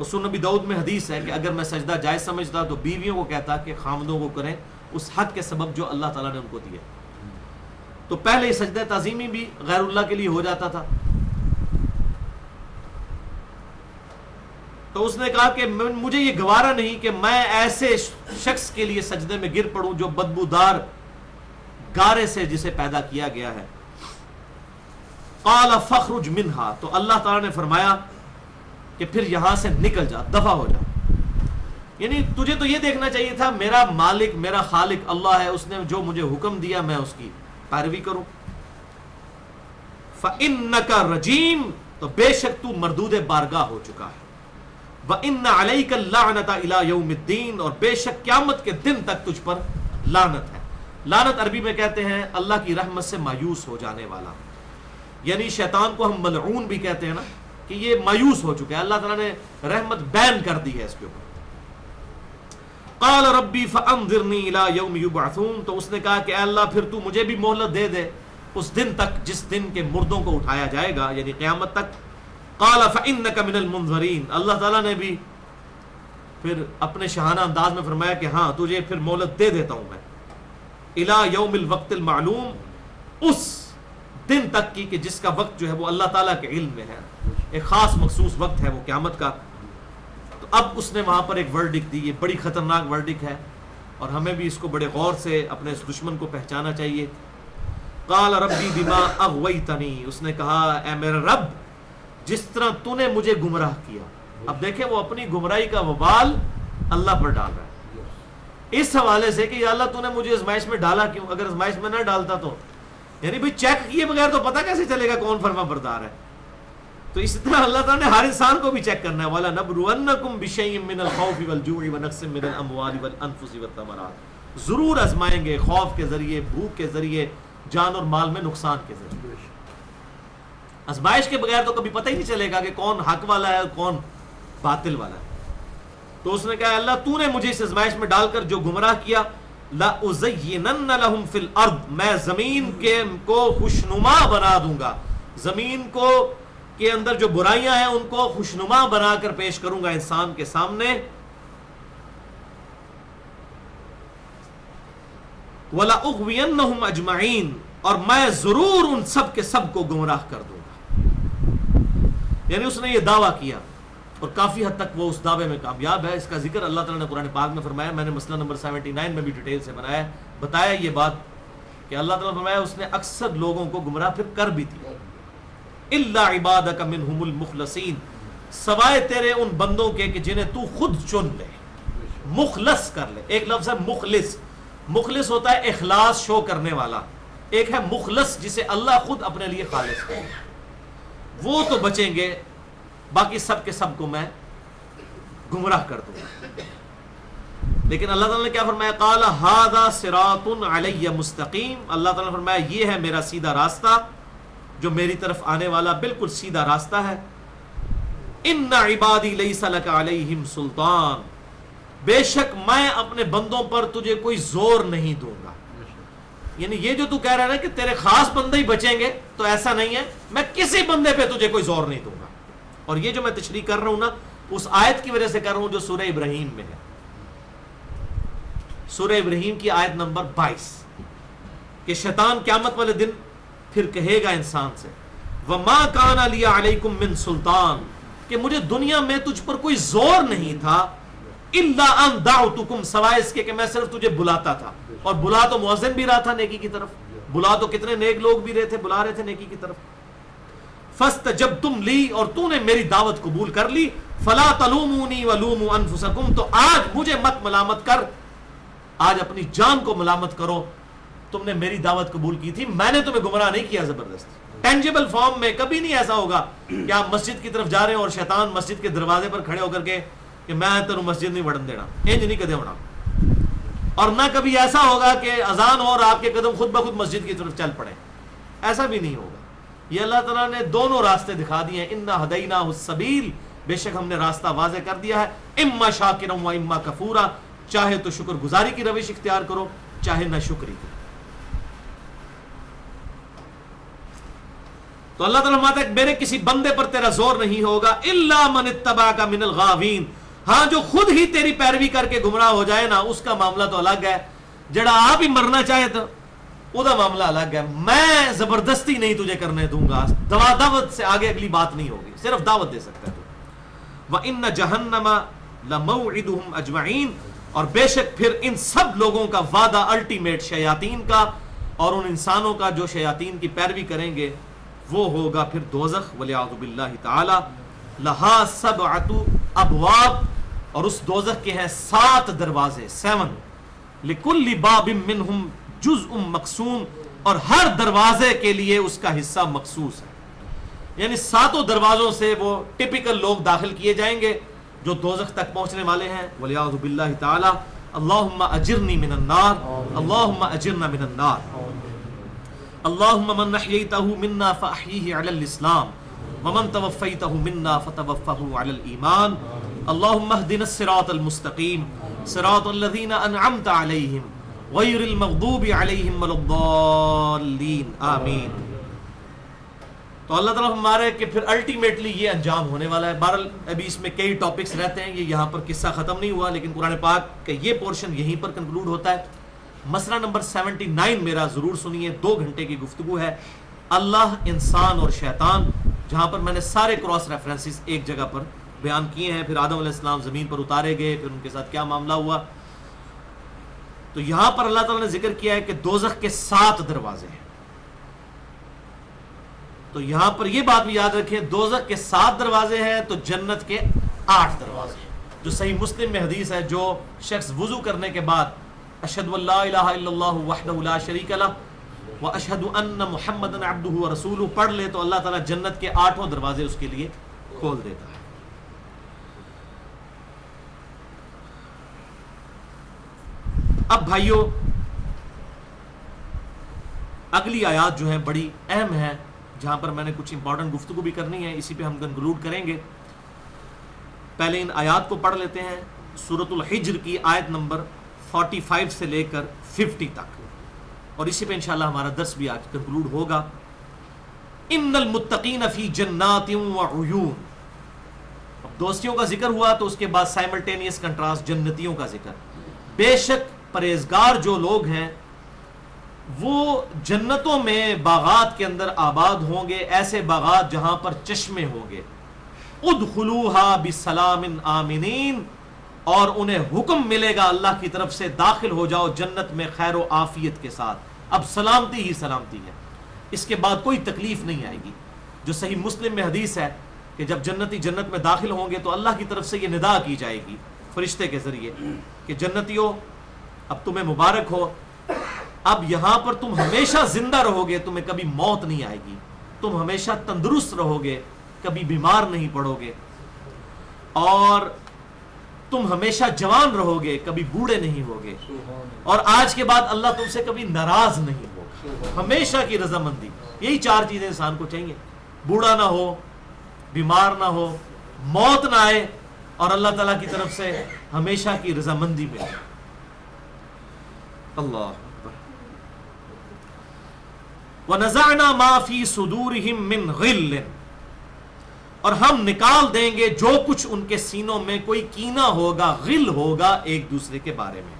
رسول نبی داؤد میں حدیث ہے کہ اگر میں سجدہ جائز سمجھتا تو بیویوں کو کہتا کہ خامدوں کو کریں اس حق کے سبب جو اللہ تعالیٰ نے ان کو دیا. تو پہلے یہ سجدہ تعظیمی بھی غیر اللہ کے لیے ہو جاتا تھا. تو اس نے کہا کہ مجھے یہ گوارا نہیں کہ میں ایسے شخص کے لیے سجدے میں گر پڑوں جو بدبودار گارے سے جسے پیدا کیا گیا ہے. قال فخرج منها، تو اللہ تعالیٰ نے فرمایا کہ پھر یہاں سے نکل جا، دفع ہو جا. یعنی تجھے تو یہ دیکھنا چاہیے تھا میرا مالک میرا خالق اللہ ہے، اس نے جو مجھے حکم دیا میں اس کی پیروی کروں. فَإِنَّكَ رَجِيمٌ، تو بے شک تو مردود بارگاہ ہو چکا ہے. وَإِنَّ عَلَيْكَ اللَّعْنَةَ إِلَى يَوْمِ الدِّينِ، اور بے شک قیامت کے دن تک تجھ پر لعنت ہے. لعنت عربی میں کہتے ہیں اللہ کی رحمت سے مایوس ہو جانے والا، یعنی شیطان کو ہم ملعون بھی کہتے ہیں نا، کہ یہ مایوس ہو چکا ہے، اللہ تعالیٰ نے رحمت بین کر دی ہے اس کے اوپر. قال ربی فانظرنی الی یوم یبعثون، تو اس نے کہا کہ اے اللہ پھر تو مجھے بھی مہلت دے دے اس دن تک جس دن کے مردوں کو اٹھایا جائے گا، یعنی قیامت تک. قال فانک من المنظرین، اللہ تعالیٰ نے بھی پھر اپنے شاہانہ انداز میں فرمایا کہ ہاں تجھے پھر مہلت دے دیتا ہوں میں، الی یوم الوقت المعلوم، اس دن تک کی کہ جس کا وقت جو ہے وہ اللہ تعالیٰ کے علم میں ہے، ایک خاص مخصوص وقت ہے وہ قیامت کا. تو اب اس نے وہاں پر ایک ورڈک دی، یہ بڑی خطرناک ورڈک ہے اور ہمیں بھی اس کو بڑے غور سے اپنے اس دشمن کو پہچانا چاہیے. قال ربی بما اغویتنی، اس نے کہا اے میرے رب جس طرح تو نے مجھے گمراہ کیا. اب دیکھیں وہ اپنی گمراہی کا وبال اللہ پر ڈال رہا ہے اس حوالے سے کہ یا اللہ تو نے مجھے ازمائش میں ڈالا کیوں، اگر ازمائش میں نہ ڈالتا تو یعنی بھئی چیک کیے بغیر تو پتہ کیسے چلے گا کون فرما بردار ہے. تو اسی طرح اللہ تعالیٰ نے ہر انسان کو بھی چیک کرنا ہے. وَلَنَبْلُوَنَّكُمْ بِشَيْءٍ مِّنَ الْخَوْفِ وَالْجُوعِ وَنَقْصٍ مِّنَ الْأَمْوَالِ وَالْأَنفُسِ وَالثَّمَرَاتِ، ضرور آزمائیں گے خوف کے ذریعے، بھوک کے ذریعے، جان اور مال میں نقصان کے ذریعے. آزمائش کے بغیر تو کبھی پتہ ہی نہیں چلے گا کہ کون حق والا ہے اور کون باطل والا ہے. تو اس نے کہا اللہ تو نے مجھے اس آزمائش میں ڈال کر جو گمراہ کیا، لَأُزَيِّنَنَّ لَهُمْ فِي الْأَرْضِ، میں زمین کو خوشنما بنا دوں گا، زمین کو کے اندر جو برائیاں ہیں ان کو خوشنما بنا کر پیش کروں گا انسان کے سامنے. وَلَأُغْوِيَنَّهُمْ أَجْمَعِينَ، اور میں ضرور ان سب کے سب کو گمراہ کر دوں گا. یعنی اس نے یہ دعویٰ کیا اور کافی حد تک وہ اس دعوے میں کامیاب ہے. اس کا ذکر اللہ تعالیٰ نے قرآن پاک میں فرمایا. میں نے مسئلہ نمبر 79 میں بھی ڈیٹیل سے بتایا یہ بات کہ اللہ تعالیٰ نے فرمایا اس نے اکثر لوگوں کو گمراہ پھر کر بھی دیا. الا عبادک منہم المخلصین، سوائے تیرے ان بندوں کے کہ جنہیں تو خود چن لے، مخلص کر لے. ایک لفظ ہے مخلص، مخلص ہوتا ہے اخلاص شو کرنے والا. ایک ہے مخلص جسے اللہ خود اپنے لیے خالص کرے. وہ تو بچیں گے، باقی سب کے سب کو میں گمراہ کر دوں گا. لیکن اللہ تعالیٰ نے کیا فرمایا؟ قال ھذا صراط علی مستقیم. اللہ تعالیٰ نے فرمایا یہ ہے میرا سیدھا راستہ جو میری طرف آنے والا بالکل سیدھا راستہ ہے. ان عبادی لیس لک علیہم سلطان، بے شک میں اپنے بندوں پر تجھے کوئی زور نہیں دوں گا. یعنی یہ جو تو کہہ رہا ہے نا کہ تیرے خاص بندے ہی بچیں گے، تو ایسا نہیں ہے، میں کسی بندے پہ تجھے کوئی زور نہیں دوں گا. اور یہ جو میں تشریح کر رہا ہوں نا اس آیت کی وجہ سے کر رہا ہوں جو سورہ ابراہیم میں ہے. سورہ ابراہیم کی آیت نمبر 22 کہ شیطان قیامت والے دن پھر کہے گا انسان سے وَمَا كَانَ لِيَ عَلَيْكُمْ مِنْ سُلْطَان، کہ مجھے دنیا میں تجھ پر کوئی زور نہیں تھا، إِلَّا أَن دَعُوتُكُمْ، سوائے اس کے کہ میں صرف تجھے بلاتا تھا. اور بلا تو مؤذن بھی رہا تھا نیکی کی طرف، بلا تو کتنے نیک لوگ بھی رہے تھے، بلا رہے تھے نیکی کی طرف. فَاسْتَجَبْتُمْ لِي، اور تو نے میری دعوت قبول کر لی. فَلَا تَلُومُونِي وَلُومُوا أَنفُسَكُمْ، تو آج مجھے مت ملامت کر، آج اپنی جان کو ملامت کرو. تم نے میری دعوت قبول کی تھی، میں نے تمہیں گمراہ نہیں کیا زبردستی. ٹینجیبل فارم میں کبھی نہیں ایسا ہوگا کہ آپ مسجد کی طرف جا رہے ہیں اور شیطان مسجد کے دروازے پر کھڑے ہو کر کے کہ میں تینوں مسجد نہیں وڑن دینا، انج نہیں کدے ہونا. اور نہ کبھی ایسا ہوگا کہ اذان اور آپ کے قدم خود بخود مسجد کی طرف چل پڑے، ایسا بھی نہیں ہوگا. یہ اللہ تعالیٰ نے دونوں راستے دکھا دیے ہیں. انا ہدیناہ السبیل، بے شک ہم نے راستہ واضح کر دیا ہے. اما شاکرا و اما کفورا، چاہے تو شکر گزاری کی روش اختیار کرو، چاہے نہ شکری کی. تو اللہ تعالیٰ فرماتا ہے کہ میرے کسی بندے پر تیرا زور نہیں ہوگا. الا من اتبعک من الغاوین، ہاں جو خود ہی تیری پیروی کر کے گمراہ ہو جائے نا، اس کا معاملہ تو الگ ہے. جڑا آپ ہی مرنا چاہے تو وہ دا معاملہ الگ ہے. میں زبردستی نہیں تجھے کرنے دوں گا، دعوت سے آگے اگلی بات نہیں ہوگی، صرف دعوت دے سکتا ہے تو. وَإِنَّ جَهَنَّمَ لَمَوْعِدُهُمْ أَجْمَعِينَ، اور بے شک پھر ان سب لوگوں کا وعدہ الٹیمیٹ شیاطین کا اور ان انسانوں کا جو شیاطین کی پیروی کریں گے وہ ہوگا پھر دوزخ. وَلِعَوْذُ بِاللَّهِ تَعَالَى لَهَا سَبْعَةُ أَبْوَابٍ، اور اس دوزخ کے ہیں 7 دروازے، 7. لِكُلِّ بَابٍ مِّنْهُمْ جُزْءٌ مقسوم، اور ہر دروازے کے لیے اس کا حصہ مخصوص ہے. یعنی 7 دروازوں سے وہ ٹپیکل لوگ داخل کیے جائیں گے جو دوزخ تک پہنچنے والے ہیں. وَلِعَوْذُ بِاللَّهِ تَعَالَى اللہم اجرنی من النار، اللہم اجرنا من النار. اللہم من احییتہ منا فاحیہ علی الاسلام، ومن توفیتہ منا فتوفہ علی الایمان. اللہم اہدنا الصراط المستقیم، صراط الذین انعمت علیہم غیر المغضوب علیہم ولا الضالین، آمین. تو اللہ تعالیٰ ہمارے کہ پھر الٹیمیٹلی یہ انجام ہونے والا ہے. بہرحال ابھی اس میں کئی ٹاپکس رہتے ہیں، یہ یہاں پر قصہ ختم نہیں ہوا، لیکن قرآن پاک کا یہ پورشن یہیں پر کنکلوڈ ہوتا ہے. مسئلہ نمبر 79 میرا ضرور سنیے، 2 گھنٹے کی گفتگو ہے. اللہ، انسان اور شیطان، جہاں پر میں نے سارے کراس ریفرنسز ایک جگہ پر بیان کیے ہیں. پھر آدم علیہ السلام زمین پر اتارے گئے، پھر ان کے ساتھ کیا معاملہ ہوا. تو یہاں پر اللہ تعالیٰ نے ذکر کیا ہے کہ دوزخ کے 7 دروازے ہیں. تو یہاں پر یہ بات بھی یاد رکھیں، دوزخ کے 7 دروازے ہیں تو جنت کے 8 دروازے ہیں. جو صحیح مسلم میں حدیث ہے، جو شخص وضو کرنے کے بعد اشہد ان لا الہ الا اللہ وحدہ لا شریک لہ واشہد ان محمدا عبدہ ورسولہ پڑھ لے تو اللہ تعالیٰ جنت کے 8 دروازے اس کے لیے کھول دیتا ہے. اب بھائیو، اگلی آیات جو ہیں بڑی اہم ہیں، جہاں پر میں نے کچھ امپورٹنٹ گفتگو بھی کرنی ہے، اسی پہ ہم کنکلوڈ کریں گے۔ پہلے ان آیات کو پڑھ لیتے ہیں، سورۃ الحجر کی آیت نمبر 45 سے لے کر 50 تک، اور اسی پہ انشاءاللہ ہمارا درس بھی آج کنکلوڈ ہوگا۔ ان المتقین فی جنات وعیون، اب دوستیوں کا ذکر ہوا تو اس کے بعد سائملٹینیس کنٹراسٹ جنتیوں کا ذکر۔ بے شک پرہیزگار جو لوگ ہیں وہ جنتوں میں باغات کے اندر آباد ہوں گے، ایسے باغات جہاں پر چشمے ہوں گے۔ ادخلوها بسلام آمنین، اور انہیں حکم ملے گا اللہ کی طرف سے داخل ہو جاؤ جنت میں خیر و عافیت کے ساتھ۔ اب سلامتی ہی سلامتی ہے، اس کے بعد کوئی تکلیف نہیں آئے گی۔ جو صحیح مسلم میں حدیث ہے کہ جب جنتی جنت میں داخل ہوں گے تو اللہ کی طرف سے یہ ندا کی جائے گی فرشتے کے ذریعے کہ جنتیوں اب تمہیں مبارک ہو، اب یہاں پر تم ہمیشہ زندہ رہو گے، تمہیں کبھی موت نہیں آئے گی، تم ہمیشہ تندرست رہو گے، کبھی بیمار نہیں پڑو گے، اور تم ہمیشہ جوان رہو گے، کبھی بوڑھے نہیں ہوگے، اور آج کے بعد اللہ تم سے کبھی ناراض نہیں ہوگا، ہمیشہ کی رضامندی۔ یہی چار چیزیں انسان کو چاہیے، بوڑھا نہ ہو، بیمار نہ ہو، موت نہ آئے، اور اللہ تعالیٰ کی طرف سے ہمیشہ کی رضامندی ملے۔ اللہ اکبر۔ وَنَزَعْنَا مَا فِي صُدُورِهِم مِّن غِلٍّ، اور ہم نکال دیں گے جو کچھ ان کے سینوں میں کوئی کینہ ہوگا، غل ہوگا ایک دوسرے کے بارے میں۔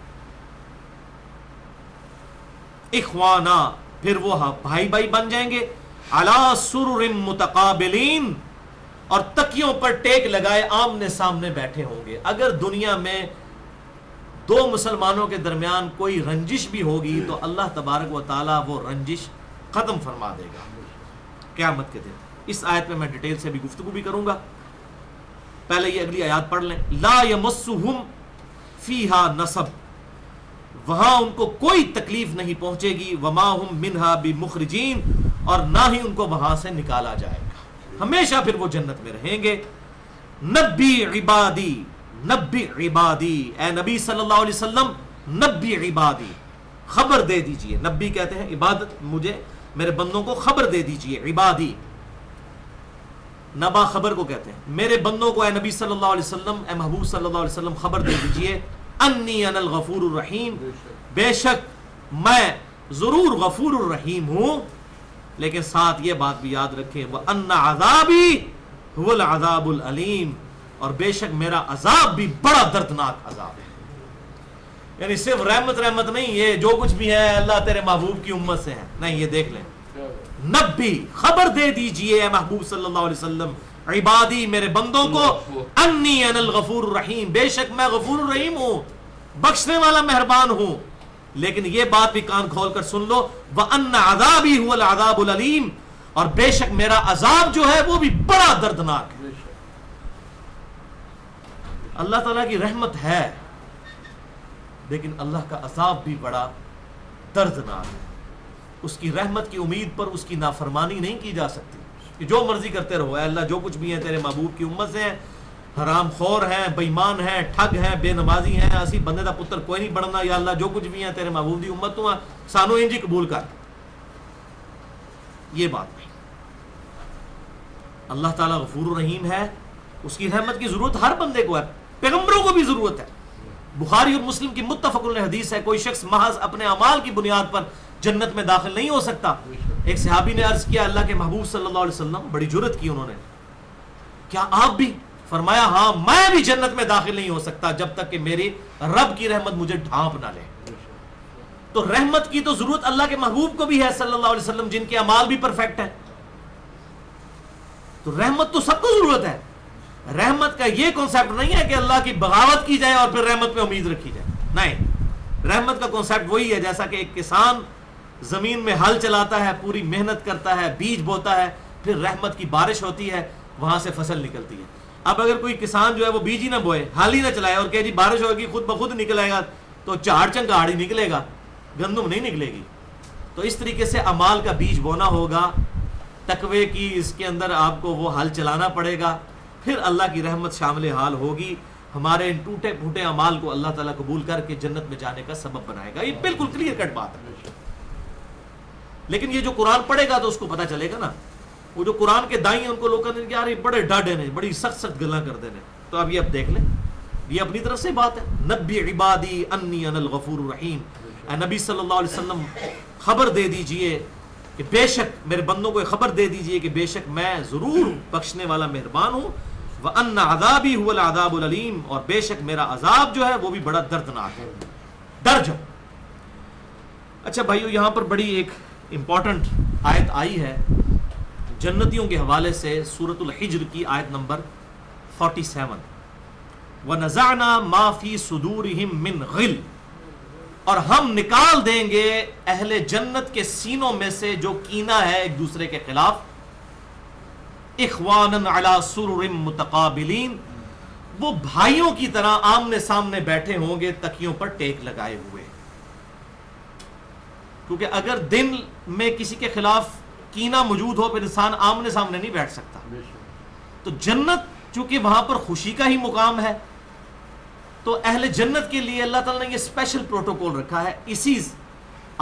اخوانا، پھر وہ بھائی بھائی بن جائیں گے، علی سرر متقابلین، اور تکیوں پر ٹیک لگائے آمنے سامنے بیٹھے ہوں گے۔ اگر دنیا میں دو مسلمانوں کے درمیان کوئی رنجش بھی ہوگی تو اللہ تبارک و تعالیٰ وہ رنجش ختم فرما دے گا قیامت کے دن۔ اس آیت میں میں ڈیٹیل سے بھی گفتگو بھی کروں گا، پہلے یہ اگلی آیات پڑھ لیں۔ لا یمسہم فیہا نصب، وہاں ان کو کوئی تکلیف نہیں پہنچے گی، وما ہم منہا بمخرجین، اور نہ ہی ان کو وہاں سے نکالا جائے گا، ہمیشہ پھر وہ جنت میں رہیں گے۔ نبی عبادی، نبی عبادی، اے نبی صلی اللہ علیہ وسلم نبی عبادی، خبر دے دیجئے۔ نبی کہتے ہیں عبادت، مجھے میرے بندوں کو خبر دے دیجئے، عبادی نبا خبر کو کہتے ہیں، میرے بندوں کو اے نبی صلی اللہ علیہ وسلم، اے محبوب صلی اللہ علیہ وسلم خبر دے دیجئے، انی انا الغفور الرحیم، بے شک میں ضرور غفور الرحیم ہوں، لیکن ساتھ یہ بات بھی یاد رکھیں وَأَنَّ عَذَابِي هُوَ الْعَذَابُ الْعَلِيمُ، اور بے شک میرا عذاب بھی بڑا دردناک عذاب ہے۔ یعنی صرف رحمت رحمت نہیں، یہ جو کچھ بھی ہے اللہ تیرے محبوب کی امت سے ہے، نہیں، یہ دیکھ لیں، نبی خبر دے دیجئے اے محبوب صلی اللہ علیہ وسلم، عبادی میرے بندوں کو، انی انا الغفور الرحیم، بے شک میں غفور الرحیم ہوں، بخشنے والا مہربان ہوں، لیکن یہ بات بھی کان کھول کر سن لو، وَأَنَّ عَذَابِي هُوَ الْعَذَابُ الْعَلِيمُ، اور بے شک میرا عذاب جو ہے وہ بھی بڑا دردناک ہے۔ اللہ تعالیٰ کی رحمت ہے، لیکن اللہ کا عذاب بھی بڑا دردناک ہے۔ اس کی رحمت کی امید پر اس کی نافرمانی نہیں کی جا سکتی کہ جو مرضی کرتے رہو، اے اللہ جو کچھ بھی ہیں تیرے محبوب کی امت سے ہیں، حرام خور ہیں، بے ایمان ہیں، ٹھگ ہیں، بے نمازی ہیں، اسی بندے دا پتر کوئی نہیں بڑھنا، یا اللہ جو کچھ بھی ہیں تیرے محبوب دی امت تو سانو انجی قبول کر۔ یہ بات نہیں، اللہ تعالیٰ غفور الرحیم ہے، اس کی رحمت کی ضرورت ہر بندے کو ہے، پیغمبروں کو بھی ضرورت ہے۔ بخاری اور مسلم کی متفق علیہ حدیث ہے، کوئی شخص محض اپنے اعمال کی بنیاد پر جنت میں داخل نہیں ہو سکتا۔ ایک صحابی نے عرض کیا اللہ کے محبوب صلی اللہ علیہ وسلم، بڑی جرت کی انہوں نے، کیا آپ بھی؟ فرمایا ہاں، میں بھی جنت میں داخل نہیں ہو سکتا جب تک کہ میری رب کی رحمت مجھے ڈھانپ نہ لے۔ تو رحمت کی تو ضرورت اللہ کے محبوب کو بھی ہے صلی اللہ علیہ وسلم، جن کے اعمال بھی پرفیکٹ ہیں، تو رحمت تو سب کو ضرورت ہے۔ رحمت کا یہ کنسیپٹ نہیں ہے کہ اللہ کی بغاوت کی جائے اور پھر رحمت پہ امید رکھی جائے، نہیں، رحمت کا کنسیپٹ وہی ہے جیسا کہ ایک کسان زمین میں ہل چلاتا ہے، پوری محنت کرتا ہے، بیج بوتا ہے، پھر رحمت کی بارش ہوتی ہے، وہاں سے فصل نکلتی ہے۔ اب اگر کوئی کسان جو ہے وہ بیج ہی نہ بوئے، ہل ہی نہ چلائے اور کہ جی بارش ہوگی خود بخود نکلے گا، تو چاڑ چنگاڑ ہی نکلے گا، گندم نہیں نکلے گی۔ تو اس طریقے سے اعمال کا بیج بونا ہوگا، تقوی کی اس کے اندر آپ کو وہ ہل چلانا پڑے گا، پھر اللہ کی رحمت شامل حال ہوگی، ہمارے ان ٹوٹے پھوٹے اعمال کو اللہ تعالیٰ قبول کر کے جنت میں جانے کا سبب بنائے گا۔ یہ بالکل کلیئر کٹ بات ہے۔ لیکن یہ جو قرآن پڑھے گا تو اس کو پتہ چلے گا نا. وہ جو قرآن کے دائیں ہیں ان کو لوگ کہتے ہیں کہ یار یہ بڑے ڈاڈے نے, بڑی سخت سخت گلاں کر دینے. تو اب یہ اب دیکھ لیں, یہ اپنی طرف سے بات ہے. نبی عبادی انی انا الغفور الرحیم, اے نبی صلی اللہ علیہ وسلم خبر دے دیجئے کہ بے شک, میرے بندوں کو خبر دے دیجئے کہ بے شک میں ضرور بخشنے والا مہربان ہوں. وَأَنَّ عَذَابِي هُوَ الْعَذَابُ الْعَلِيمُ, اور بے شک میرا عذاب جو ہے وہ بھی بڑا دردناک ہے. ڈر جاؤ. اچھا بھائیو, یہاں پر بڑی ایک امپورٹنٹ آیت آئی ہے جنتیوں کے حوالے سے, سورۃ الحجر کی آیت نمبر 47. وَنَزَعْنَا مَا فِي صُدُورِهِم مِّن غِلٍّ, اور ہم نکال دیں گے اہل جنت کے سینوں میں سے جو کینہ ہے ایک دوسرے کے خلاف. اخواناً علی سرر متقابلین, وہ بھائیوں کی طرح آمنے سامنے بیٹھے ہوں گے تکیوں پر ٹیک لگائے ہوئے. کیونکہ اگر دل میں کسی کے خلاف کینہ موجود ہو پھر انسان آمنے سامنے نہیں بیٹھ سکتا. تو جنت چونکہ وہاں پر خوشی کا ہی مقام ہے, تو اہل جنت کے لیے اللہ تعالیٰ نے یہ اسپیشل پروٹوکول رکھا ہے. اسی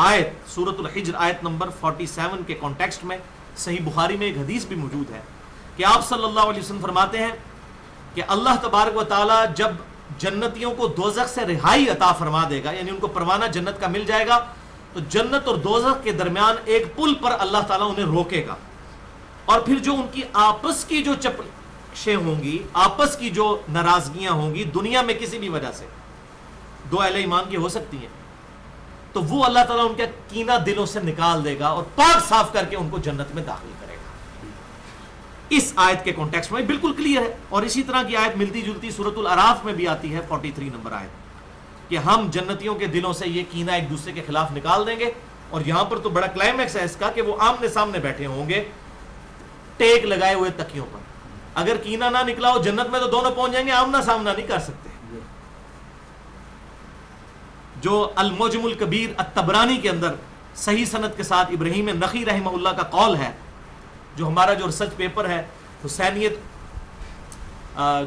آیت سورۃ الحجر آیت نمبر 47 کے کانٹیکسٹ میں صحیح بخاری میں ایک حدیث بھی موجود ہے کہ آپ صلی اللہ علیہ وسلم فرماتے ہیں کہ اللہ تبارک و تعالیٰ جب جنتیوں کو دوزخ سے رہائی عطا فرما دے گا, یعنی ان کو پروانہ جنت کا مل جائے گا, تو جنت اور دوزخ کے درمیان ایک پل پر اللہ تعالیٰ انہیں روکے گا, اور پھر جو ان کی آپس کی جو چپشیں ہوں گی, آپس کی جو ناراضگیاں ہوں گی دنیا میں کسی بھی وجہ سے, دو اہل ایمان کی ہو سکتی ہیں, تو وہ اللہ تعالیٰ ان کے کینہ دلوں سے نکال دے گا اور پاک صاف کر کے ان کو جنت میں داخل کرے گا. اس آیت کے کانٹیکسٹ میں بالکل کلیئر ہے. اور اسی طرح کی آیت ملتی جلتی سورۃ الاعراف میں بھی آتی ہے 43 نمبر آیت, کہ ہم جنتیوں کے دلوں سے یہ کینہ ایک دوسرے کے خلاف نکال دیں گے. اور یہاں پر تو بڑا کلائمیکس ہے اس کا کہ وہ آمنے سامنے بیٹھے ہوں گے ٹیک لگائے ہوئے تکیوں پر. اگر کینہ نہ نکلا ہو جنت میں تو دونوں پہنچ جائیں گے, آمنا سامنا نہیں کر سکتے. جو المعجم الکبیر الطبرانی کے اندر صحیح سند کے ساتھ ابراہیم نخعی رحمہ اللہ کا قول ہے, جو ہمارا جو ریسرچ پیپر ہے حسینیت,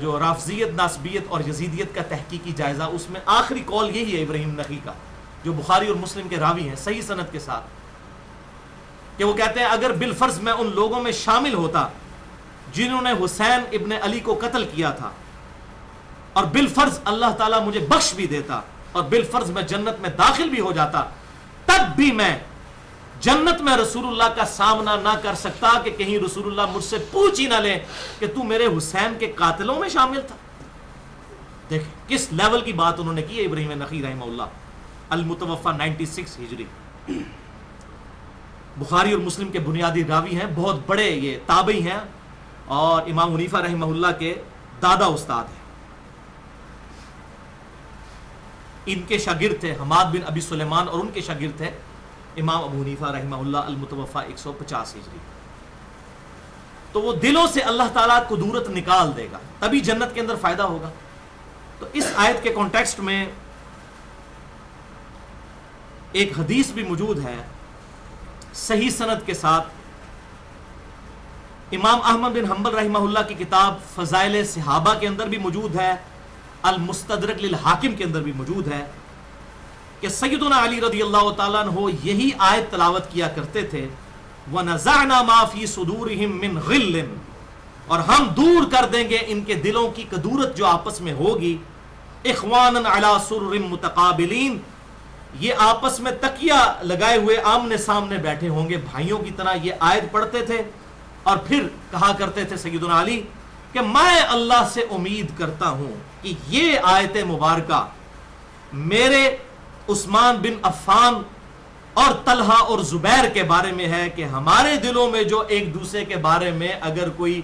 جو رافضیت, ناسبیت اور یزیدیت کا تحقیقی جائزہ, اس میں آخری قول یہی ہے ابراہیم نخعی کا, جو بخاری اور مسلم کے راوی ہیں صحیح سند کے ساتھ, کہ وہ کہتے ہیں اگر بالفرض میں ان لوگوں میں شامل ہوتا جنہوں نے حسین ابن علی کو قتل کیا تھا, اور بالفرض اللہ تعالیٰ مجھے بخش بھی دیتا, اور بالفرض میں جنت میں داخل بھی ہو جاتا, تب بھی میں جنت میں رسول اللہ کا سامنا نہ کر سکتا کہ کہیں رسول اللہ مجھ سے پوچھ ہی نہ لیں کہ تو میرے حسین کے قاتلوں میں شامل تھا. دیکھیں کس لیول کی بات انہوں نے کی ہے ابراہیم نخعی رحمہ اللہ, المتوفى 96 ہجری, بخاری اور مسلم کے بنیادی راوی ہیں, بہت بڑے یہ تابعی ہیں, اور امام حنیفہ رحمہ اللہ کے دادا استاد ہیں. ان کے شاگرد تھے حماد بن ابی سلیمان, اور ان کے شاگرد تھے امام ابو حنیفہ رحمہ اللہ المتوفى 150 ہجری. تو وہ دلوں سے اللہ تعالیٰ قدورت نکال دے گا, تبھی جنت کے اندر فائدہ ہوگا. تو اس آیت کے کانٹیکسٹ میں ایک حدیث بھی موجود ہے صحیح سند کے ساتھ, امام احمد بن حنبل رحمہ اللہ کی کتاب فضائل صحابہ کے اندر بھی موجود ہے, المستدرک للحاکم کے اندر بھی موجود ہے, کہ سیدنا علی رضی اللہ تعالیٰ عنہ یہی آیت تلاوت کیا کرتے تھے, وَنَزَعْنَا مَا فِي صُدُورِهِم مِّن غِلٍّ, اور ہم دور کر دیں گے ان کے دلوں کی کدورت جو آپس میں ہوگی, اخواناً علی سرر متقابلین, یہ آپس میں تکیہ لگائے ہوئے آمنے سامنے بیٹھے ہوں گے بھائیوں کی طرح. یہ آیت پڑھتے تھے اور پھر کہا کرتے تھے سیدنا علی کہ میں اللہ سے امید کرتا ہوں کہ یہ آیت مبارکہ میرے عثمان بن عفان اور طلحہ اور زبیر کے بارے میں ہے, کہ ہمارے دلوں میں جو ایک دوسرے کے بارے میں اگر کوئی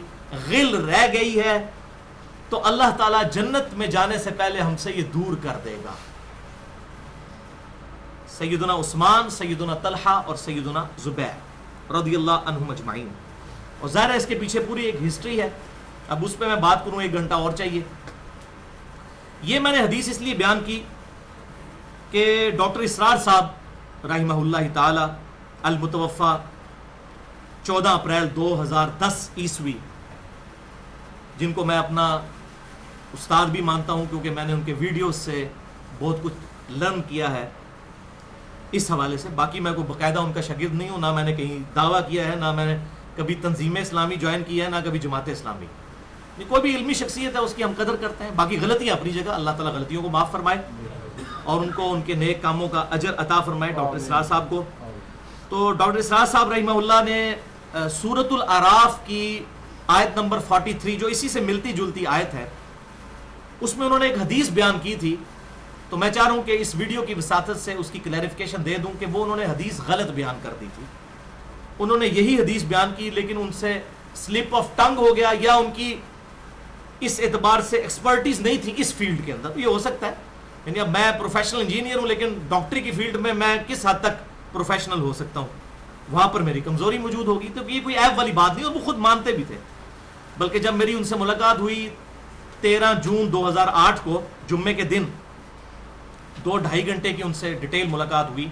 غل رہ گئی ہے تو اللہ تعالیٰ جنت میں جانے سے پہلے ہم سے یہ دور کر دے گا. سیدنا عثمان, سیدنا طلحہ اور سیدنا زبیر رضی اللہ عنہم اجمعین. اور ظاہر ہے اس کے پیچھے پوری ایک ہسٹری ہے, اب اس پہ میں بات کروں 1 گھنٹہ اور چاہیے. یہ میں نے حدیث اس لیے بیان کی کہ ڈاکٹر اسرار صاحب رحمہ اللہ تعالی المتوفى 14 اپریل 2010 عیسوی, جن کو میں اپنا استاد بھی مانتا ہوں کیونکہ میں نے ان کے ویڈیوز سے بہت کچھ لرن کیا ہے, اس حوالے سے. باقی میں کوئی باقاعدہ ان کا شاگرد نہیں ہوں، نہ میں نے کہیں دعویٰ کیا ہے، نہ میں نے کبھی تنظیم اسلامی جوائن کیا ہے، نہ کبھی جماعت اسلامی. کوئی بھی علمی شخصیت ہے اس کی ہم قدر کرتے ہیں. باقی غلطیاں اپنی جگہ، اللہ تعالیٰ غلطیوں کو معاف فرمائے اور ان کو ان کے نیک کاموں کا اجر عطا فرمائے ڈاکٹر اسرار صاحب کو. تو ڈاکٹر اسرار صاحب رحمہ اللہ نے سورۃ الاعراف کی آیت نمبر 43 جو اسی سے ملتی جلتی آیت ہے، اس میں انہوں نے ایک حدیث بیان کی تھی. تو میں چاہ رہا ہوں کہ اس ویڈیو کی وساطت سے اس کی کلیریفیکیشن دے دوں کہ وہ انہوں نے حدیث غلط بیان کر دی تھی. انہوں نے یہی حدیث بیان کی لیکن ان سے سلپ آف ٹنگ ہو گیا، یا ان کی اس اعتبار سے ایکسپرٹیز نہیں تھی اس فیلڈ کے اندر. یہ ہو سکتا ہے، یعنی اب میں پروفیشنل انجینئر ہوں لیکن ڈاکٹری کی فیلڈ میں کس حد تک پروفیشنل ہو سکتا ہوں، وہاں پر میری کمزوری موجود ہوگی. تو یہ کوئی عیب والی بات نہیں، اور وہ خود مانتے بھی تھے. بلکہ جب میری ان سے ملاقات ہوئی 13 جون 2008 کو جمعے کے دن، 2-2.5 گھنٹے کی ان سے ڈیٹیل ملاقات ہوئی،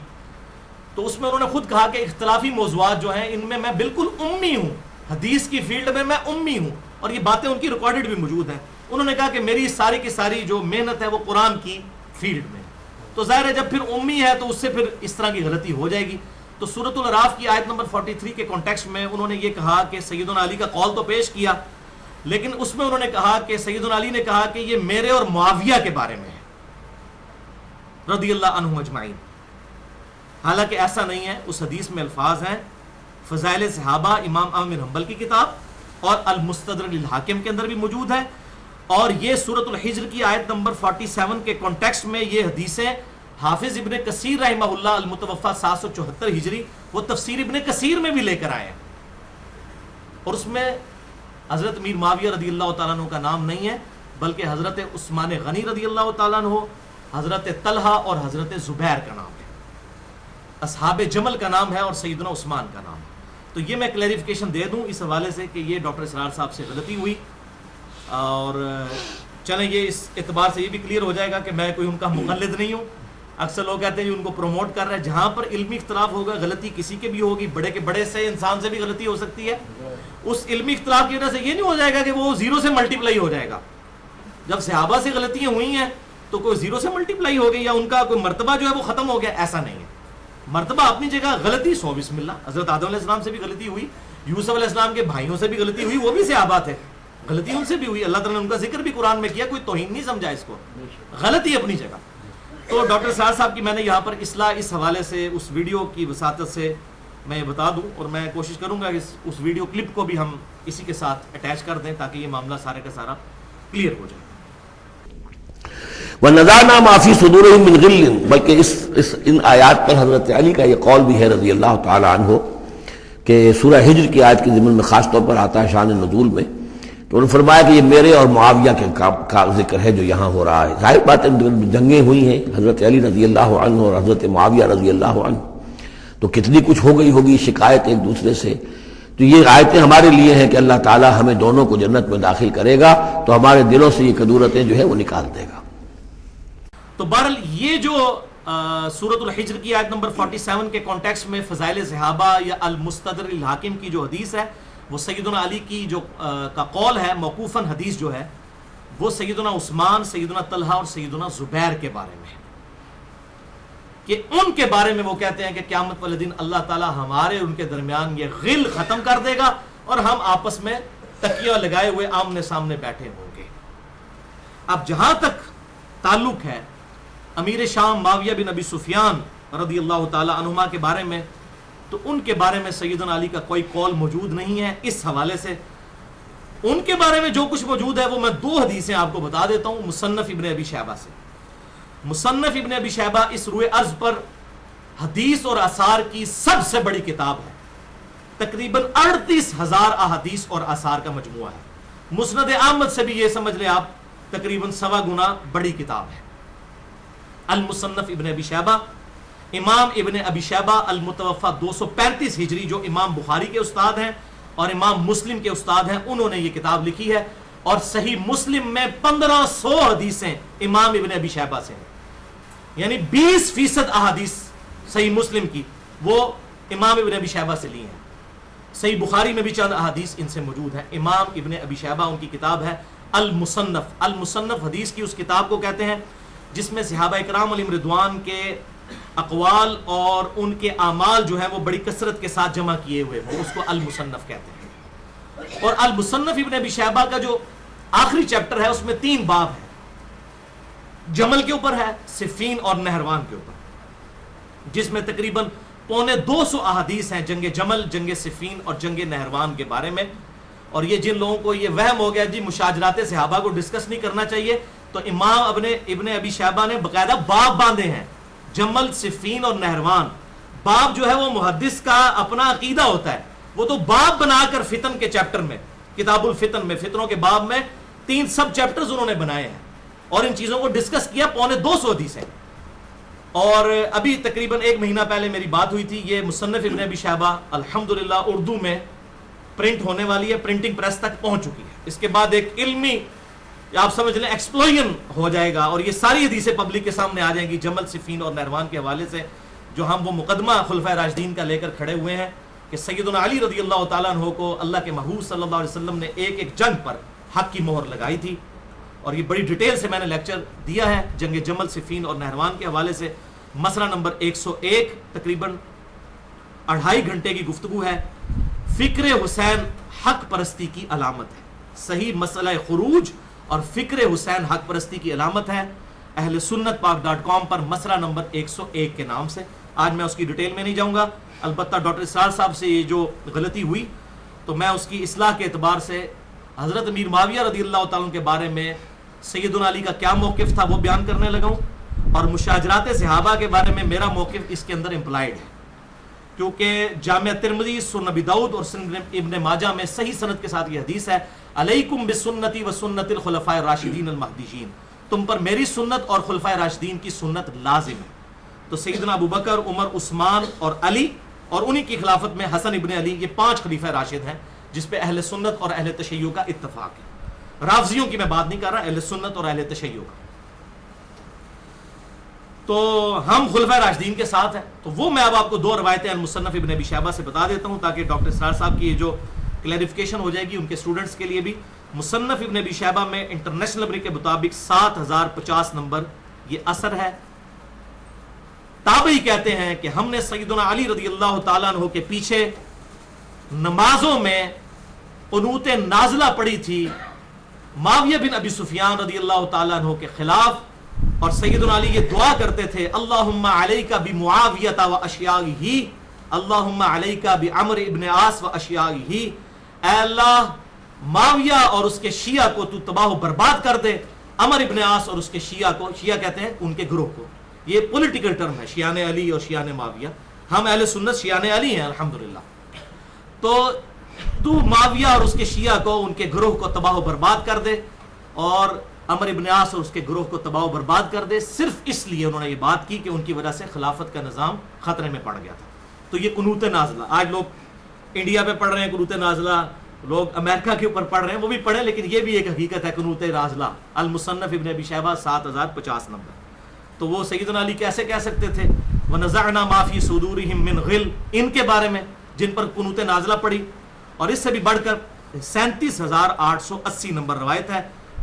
تو اس میں انہوں نے خود کہا کہ اختلافی موضوعات جو ہیں ان میں بالکل امی ہوں، حدیث کی فیلڈ میں امی ہوں، اور یہ باتیں ان کی ریکارڈڈ بھی موجود ہیں. انہوں نے کہا کہ میری ساری کی ساری جو محنت ہے وہ قرآن کی فیلڈ میں. تو ظاہر ہے جب پھر امی ہے تو اس سے پھر اس طرح کی غلطی ہو جائے گی. تو سورۃ الاعراف کی آیت نمبر 43 کے کانٹیکسٹ میں انہوں نے یہ کہا کہ سیدنا علی کا قول تو پیش کیا، لیکن اس میں انہوں نے کہا کہ سیدنا علی نے کہا کہ یہ میرے اور معاویہ کے بارے میں ہے رضی اللہ عنہ اجمعین. حالانکہ ایسا نہیں ہے. اس حدیث میں الفاظ ہیں فضائل صحابہ امام احمد بن حنبل کی کتاب اور المستدرک للحاکم کے اندر بھی موجود ہے. اور یہ سورۃ الحجر کی آیت نمبر 47 کے کانٹیکسٹ میں یہ حدیثیں حافظ ابن کثیر رحمہ اللہ المتوفی 774 ہجری وہ تفسیر ابن کثیر میں بھی لے کر آئے ہیں، اور اس میں حضرت امیر معاویہ رضی اللہ تعالیٰ عنہ کا نام نہیں ہے، بلکہ حضرت عثمان غنی رضی اللہ تعالیٰ عنہ، حضرت طلحہ اور حضرت زبیر کا نام ہے، اصحاب جمل کا نام ہے اور سیدنا عثمان کا نام ہے. تو یہ میں کلیریفیکیشن دے دوں اس حوالے سے کہ یہ ڈاکٹر اسرار صاحب سے غلطی ہوئی. اور چلیں یہ اس اعتبار سے یہ بھی کلیئر ہو جائے گا کہ میں کوئی ان کا مقلد نہیں ہوں. اکثر لوگ کہتے ہیں ان کو پروموٹ کر رہے ہیں. جہاں پر علمی اختلاف ہوگا غلطی کسی کے بھی ہوگی، بڑے کے بڑے سے انسان سے بھی غلطی ہو سکتی ہے. اس علمی اختلاف کی وجہ سے یہ نہیں ہو جائے گا کہ وہ 0 سے ملٹیپلائی ہو جائے گا. جب صحابہ سے غلطیاں ہوئی ہیں تو کوئی 0 سے ملٹیپلائی ہو گئی یا ان کا کوئی مرتبہ جو ہے وہ ختم ہو گیا، ایسا نہیں ہے. مرتبہ اپنی جگہ، غلطی 100 بسم اللہ. حضرت آدم علیہ السلام سے بھی غلطی ہوئی، یوسف علیہ السلام کے بھائیوں سے بھی غلطی ہوئی، وہ بھی صحابہ تھے، غلطی ان سے بھی ہوئی. اللہ تعالیٰ نے ان کا ذکر بھی قرآن میں کیا، کوئی توہین نہیں سمجھا اس کو، غلطی اپنی جگہ. تو ڈاکٹر اسرار صاحب کی میں نے یہاں پر اصلاح اس حوالے سے اس ویڈیو کی وساطت سے میں یہ بتا دوں، اور میں کوشش کروں گا کہ اس ویڈیو کلپ کو بھی ہم اسی کے ساتھ اٹیچ کر دیں تاکہ یہ معاملہ سارے کا سارا کلیئر ہو جائے. وَنَزَعْنَا مَا فِي صُدُورِهِم مِّن غِلٍّ، بلکہ ان آیات پر حضرت علی کا یہ قول بھی ہے رضی اللہ تعالی عنہ کہ سورہ ہجر کی آیت کے ضمن میں خاص طور پر آتا ہے شان نزول میں. تو انہوں نے فرمایا کہ یہ میرے اور معاویہ کے کا ذکر ہے جو یہاں ہو رہا ہے. ظاہر بات ہے جنگیں ہوئی ہیں حضرت علی رضی اللہ عنہ اور حضرت معاویہ رضی اللہ عنہ، تو کتنی کچھ ہو گئی ہوگی شکایت ایک دوسرے سے. تو یہ آیتیں ہمارے لیے ہیں کہ اللہ تعالی ہمیں دونوں کو جنت میں داخل کرے گا تو ہمارے دلوں سے یہ کدورتیں جو ہے وہ نکال دے گا. تو بہرحال یہ جو سورۃ الحجر کی آیت نمبر 47 کے کانٹیکسٹ میں فضائل صحابہ یا المستدرک للحاکم کی جو حدیث ہے وہ سیدنا علی کی جو کا قول ہے، موقوفاً حدیث جو ہے وہ سیدنا عثمان، سیدنا طلحہ اور سیدنا زبیر کے بارے میں ہے، کہ ان کے بارے میں وہ کہتے ہیں کہ قیامت والے دن اللہ تعالی ہمارے ان کے درمیان یہ غل ختم کر دے گا اور ہم آپس میں تکیہ لگائے ہوئے آمنے سامنے بیٹھے ہوں گے. اب جہاں تک تعلق ہے امیر شام معاویہ بن ابی سفیان رضی اللہ تعالی عنہما کے بارے میں، تو ان کے بارے میں سیدنا علی کا کوئی قول موجود نہیں ہے. اس حوالے سے ان کے بارے میں جو کچھ موجود ہے وہ میں 2 حدیثیں آپ کو بتا دیتا ہوں مصنف ابن ابی شیبہ سے. مصنف ابن ابی شیبہ اس روئے ارض پر حدیث اور آثار کی سب سے بڑی کتاب ہے، تقریباً 38,000 احادیث اور آثار کا مجموعہ ہے. مسند احمد سے بھی یہ سمجھ لیں آپ تقریباً 1.25 گنا بڑی کتاب ہے. المصنف ابن ابی شیبہ، امام ابن ابی شیبہ المتوفی 235 ہجری جو امام بخاری کے استاد ہیں اور امام مسلم کے استاد ہیں، انہوں نے یہ کتاب لکھی ہے. اور صحیح مسلم میں 1500 حدیثیں امام ابن ابی شیبہ سے ہیں، یعنی 20% احادیث صحیح مسلم کی وہ امام ابن ابی شیبہ سے لی ہیں. صحیح بخاری میں بھی چند احادیث ان سے موجود ہیں. امام ابن ابی شیبہ ان کی کتاب ہے المصنف. المصنف حدیث کی اس کتاب کو کہتے ہیں جس میں صحابہ اکرام علیہم رضوان کے اقوال اور ان کے اعمال جو ہیں وہ بڑی کثرت کے ساتھ جمع کیے ہوئے ہوں، اس کو المصنف کہتے ہیں. اور المصنف ابن ابی شیبہ کا جو آخری چیپٹر ہے اس میں 3 باب ہے. جمل کے اوپر ہے، صفین اور نہروان کے اوپر، جس میں تقریباً 250 احادیث ہیں جنگ جمل، جنگ صفین اور جنگ نہروان کے بارے میں. اور یہ جن لوگوں کو یہ وہم ہو گیا جی مشاجرات صحابہ کو ڈسکس نہیں کرنا چاہیے، تو امام ابن ابی شیبہ نے باقاعدہ باب باندھے ہیں، جمل، صفین اور نہروان. باب جو ہے وہ محدث کا اپنا عقیدہ ہوتا ہے، وہ تو باب بنا کر فتن کے چیپٹر میں، کتاب الفتن میں، فتنوں کے باب میں 3 سب چیپٹرز انہوں نے بنائے ہیں اور ان چیزوں کو ڈسکس کیا. 250 حدیث ہیں. اور ابھی تقریباً 1 مہینہ پہلے میری بات ہوئی تھی. یہ مصنف ابن ابی شیبہ الحمدللہ اردو میں پرنٹ ہونے والی ہے، پرنٹنگ پریس تک پہنچ چکی ہے. اس کے بعد ایک علمی آپ سمجھ لیں ایکسپلوژن ہو جائے گا اور یہ ساری حدیثیں پبلک کے سامنے آ جائیں گی جمل، صفین اور نہروان کے حوالے سے، جو ہم وہ مقدمہ خلفائے راشدین کا لے کر کھڑے ہوئے ہیں کہ سیدنا علی رضی اللہ تعالیٰ عنہ کو اللہ کے محبوب صلی اللہ علیہ وسلم نے ایک جنگ پر حق کی مہر لگائی تھی. اور یہ بڑی ڈیٹیل سے میں نے لیکچر دیا ہے جنگ جمل، صفین اور نہروان کے حوالے سے. مسئلہ نمبر 101 تقریباً 2.5 گھنٹے کی گفتگو ہے. فکر حسین حق پرستی کی علامت ہے. صحیح مسئلہ خروج اور فکر حسین حق پرستی کی علامت ہے. اہل سنت پاک.com پر مسئلہ نمبر 101 کے نام سے. آج میں اس کی ڈیٹیل میں نہیں جاؤں گا. البتہ ڈاکٹر اسرار صاحب سے یہ جو غلطی ہوئی تو میں اس کی اصلاح کے اعتبار سے حضرت امیر معاویہ رضی اللہ تعالیٰ کے بارے میں سیدنا علی کا کیا موقف تھا وہ بیان کرنے لگا ہوں، اور مشاجرات صحابہ کے بارے میں میرا موقف اس کے اندر امپلائڈ ہے، کیونکہ جامعہ ترمذی، سنن ابی داؤد اور سنن ابن ماجہ میں صحیح سند کے ساتھ یہ حدیث ہے، علیکم بسنتی و سنت الخلفاء الراشدین المہدیین، تم پر میری سنت اور خلفائے راشدین کی سنت لازم ہے. تو سیدنا ابو بکر، عمر، عثمان اور علی اور انہی کی خلافت میں حسن ابن علی، یہ 5 خلیفہ راشد ہیں جس پہ اہل سنت اور اہل تشیع کا اتفاق ہے. رافضیوں کی میں بات نہیں کر رہا، اہل سنت اور اہل تشیع کا. تو ہم خلفائے راشدین کے ساتھ ہیں. تو وہ میں اب آپ کو 2 روایتیں المصنف ابن ابی شیبہ سے بتا دیتا ہوں تاکہ ڈاکٹر اسرار صاحب کی یہ جو کلیریفیکیشن ہو جائے گی ان کے اسٹوڈنٹس کے لیے بھی. مصنف ابن ابی شیبہ میں انٹرنیشنل نمبر کے مطابق 7050 نمبر یہ اثر ہے. تابعی کہتے ہیں کہ ہم نے سیدنا علی رضی اللہ تعالیٰ عنہ کے پیچھے نمازوں میں قنوت نازلہ پڑھی تھی معاویہ بن ابی سفیان رضی اللہ تعالیٰ عنہ کے خلاف، اور سیدنا علی یہ دعا کرتے تھے اللہم علیک بمعاویہ و اشیائہ، اللہم علیک بعمر ابن عاص و اشیائہ، اے اللہ معاویہ اور اس کے شیعہ کو تو تباہ و برباد کر دے، عمر ابن عاص اور اس کے شیعہ کو، شیعہ کہتے ہیں ان کے گروہ کو، یہ پولیٹیکل ٹرم ہے شیعان علی اور شیعان معاویہ. ہم اہل سنت شیعان علی ہیں الحمدللہ. تو معاویہ اور اس کے شیعہ کو، ان کے گروہ کو تباہ و برباد کر دے، اور عمر ابن عاص اور اس کے گروہ کو تباہ و برباد کر دے. صرف اس لیے انہوں نے یہ بات کی کہ ان کی وجہ سے خلافت کا نظام خطرے میں پڑ گیا تھا. تو یہ قنوت نازلہ آج لوگ انڈیا پہ پڑھ رہے ہیں، قنوت نازلہ لوگ امریکہ کے اوپر پڑھ رہے ہیں، وہ بھی پڑھیں، لیکن یہ بھی ایک حقیقت ہے قنوت نازلہ. المصنف ابن ابی شیبہ 7050 نمبر. تو وہ سیدنا علی کیسے کہہ سکتے تھے وَنَزَعْنَا مَا فِي صُدُورِهِم مِّن غِلٍّ، ان کے بارے میں جن پر قنوت نازلہ پڑی. اور اس سے بھی بڑھ کر 37880 نمبر روایت ہے